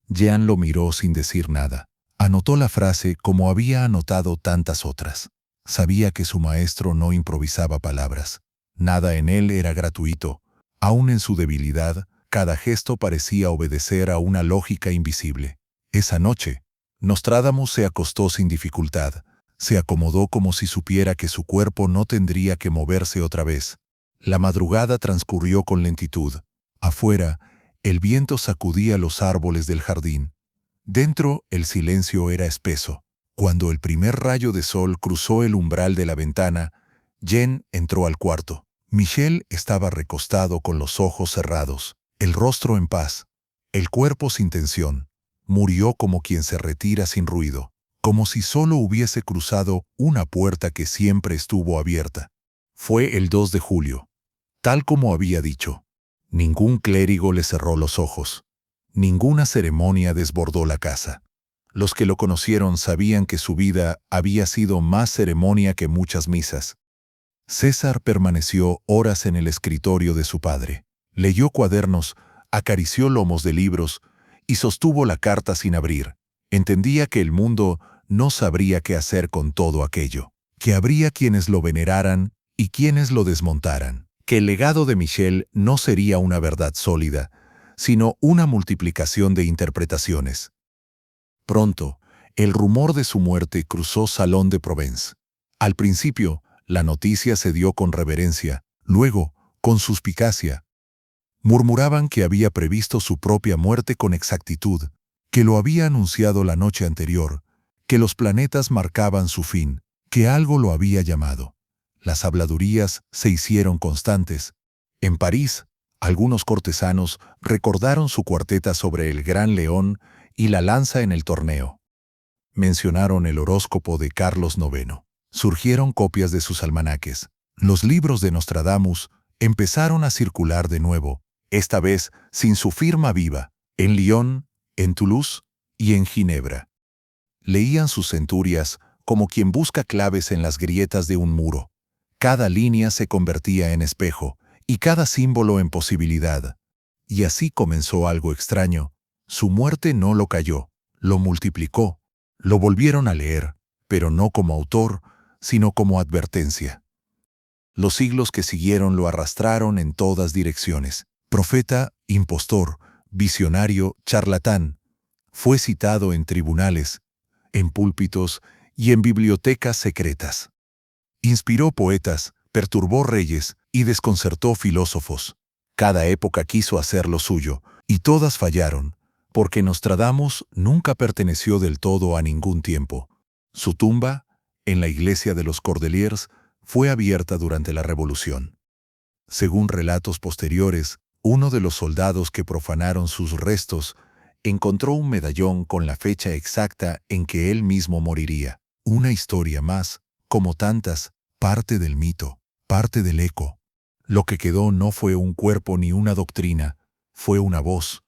Jean lo miró sin decir nada. Anotó la frase como había anotado tantas otras. Sabía que su maestro no improvisaba palabras. Nada en él era gratuito. Aún en su debilidad, cada gesto parecía obedecer a una lógica invisible. Esa noche, Nostradamus se acostó sin dificultad. Se acomodó como si supiera que su cuerpo no tendría que moverse otra vez. La madrugada transcurrió con lentitud. Afuera, el viento sacudía los árboles del jardín. Dentro, el silencio era espeso. Cuando el primer rayo de sol cruzó el umbral de la ventana, Jean entró al cuarto. Michel estaba recostado con los ojos cerrados, el rostro en paz, el cuerpo sin tensión. Murió como quien se retira sin ruido, como si solo hubiese cruzado una puerta que siempre estuvo abierta. Fue el 2 de julio, tal como había dicho. Ningún clérigo le cerró los ojos. Ninguna ceremonia desbordó la casa. Los que lo conocieron sabían que su vida había sido más ceremonia que muchas misas. César permaneció horas en el escritorio de su padre. Leyó cuadernos, acarició lomos de libros y sostuvo la carta sin abrir. Entendía que el mundo no sabría qué hacer con todo aquello, que habría quienes lo veneraran y quienes lo desmontaran, que el legado de Michel no sería una verdad sólida, sino una multiplicación de interpretaciones. Pronto, el rumor de su muerte cruzó Salón de Provence. Al principio, la noticia se dio con reverencia, luego, con suspicacia. Murmuraban que había previsto su propia muerte con exactitud, que lo había anunciado la noche anterior, que los planetas marcaban su fin, que algo lo había llamado. Las habladurías se hicieron constantes. En París, algunos cortesanos recordaron su cuarteta sobre el Gran León y la lanza en el torneo. Mencionaron el horóscopo de Carlos IX. Surgieron copias de sus almanaques. Los libros de Nostradamus empezaron a circular de nuevo, esta vez sin su firma viva, en Lyon, en Toulouse y en Ginebra. Leían sus centurias como quien busca claves en las grietas de un muro. Cada línea se convertía en espejo y cada símbolo en posibilidad. Y así comenzó algo extraño. Su muerte no lo calló, lo multiplicó. Lo volvieron a leer, pero no como autor, sino como advertencia. Los siglos que siguieron lo arrastraron en todas direcciones. Profeta, impostor, visionario, charlatán. Fue citado en tribunales, en púlpitos y en bibliotecas secretas. Inspiró poetas, perturbó reyes y desconcertó filósofos. Cada época quiso hacer lo suyo, y todas fallaron, porque Nostradamus nunca perteneció del todo a ningún tiempo. Su tumba, en la iglesia de los Cordeliers, fue abierta durante la Revolución. Según relatos posteriores, uno de los soldados que profanaron sus restos encontró un medallón con la fecha exacta en que él mismo moriría. Una historia más, como tantas, parte del mito, parte del eco. Lo que quedó no fue un cuerpo ni una doctrina, fue una voz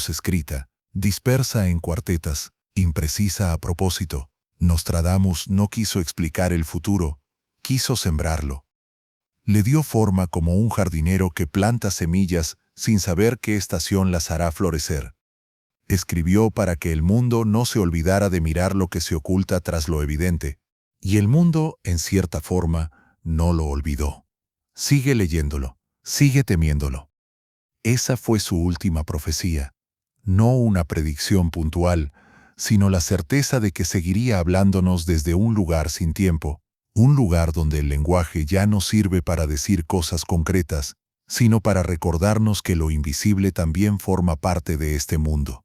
escrita, dispersa en cuartetas, imprecisa a propósito. Nostradamus no quiso explicar el futuro, quiso sembrarlo. Le dio forma como un jardinero que planta semillas sin saber qué estación las hará florecer. Escribió para que el mundo no se olvidara de mirar lo que se oculta tras lo evidente, y el mundo, en cierta forma, no lo olvidó. Sigue leyéndolo, sigue temiéndolo. Esa fue su última profecía, no una predicción puntual, sino la certeza de que seguiría hablándonos desde un lugar sin tiempo, un lugar donde el lenguaje ya no sirve para decir cosas concretas, sino para recordarnos que lo invisible también forma parte de este mundo.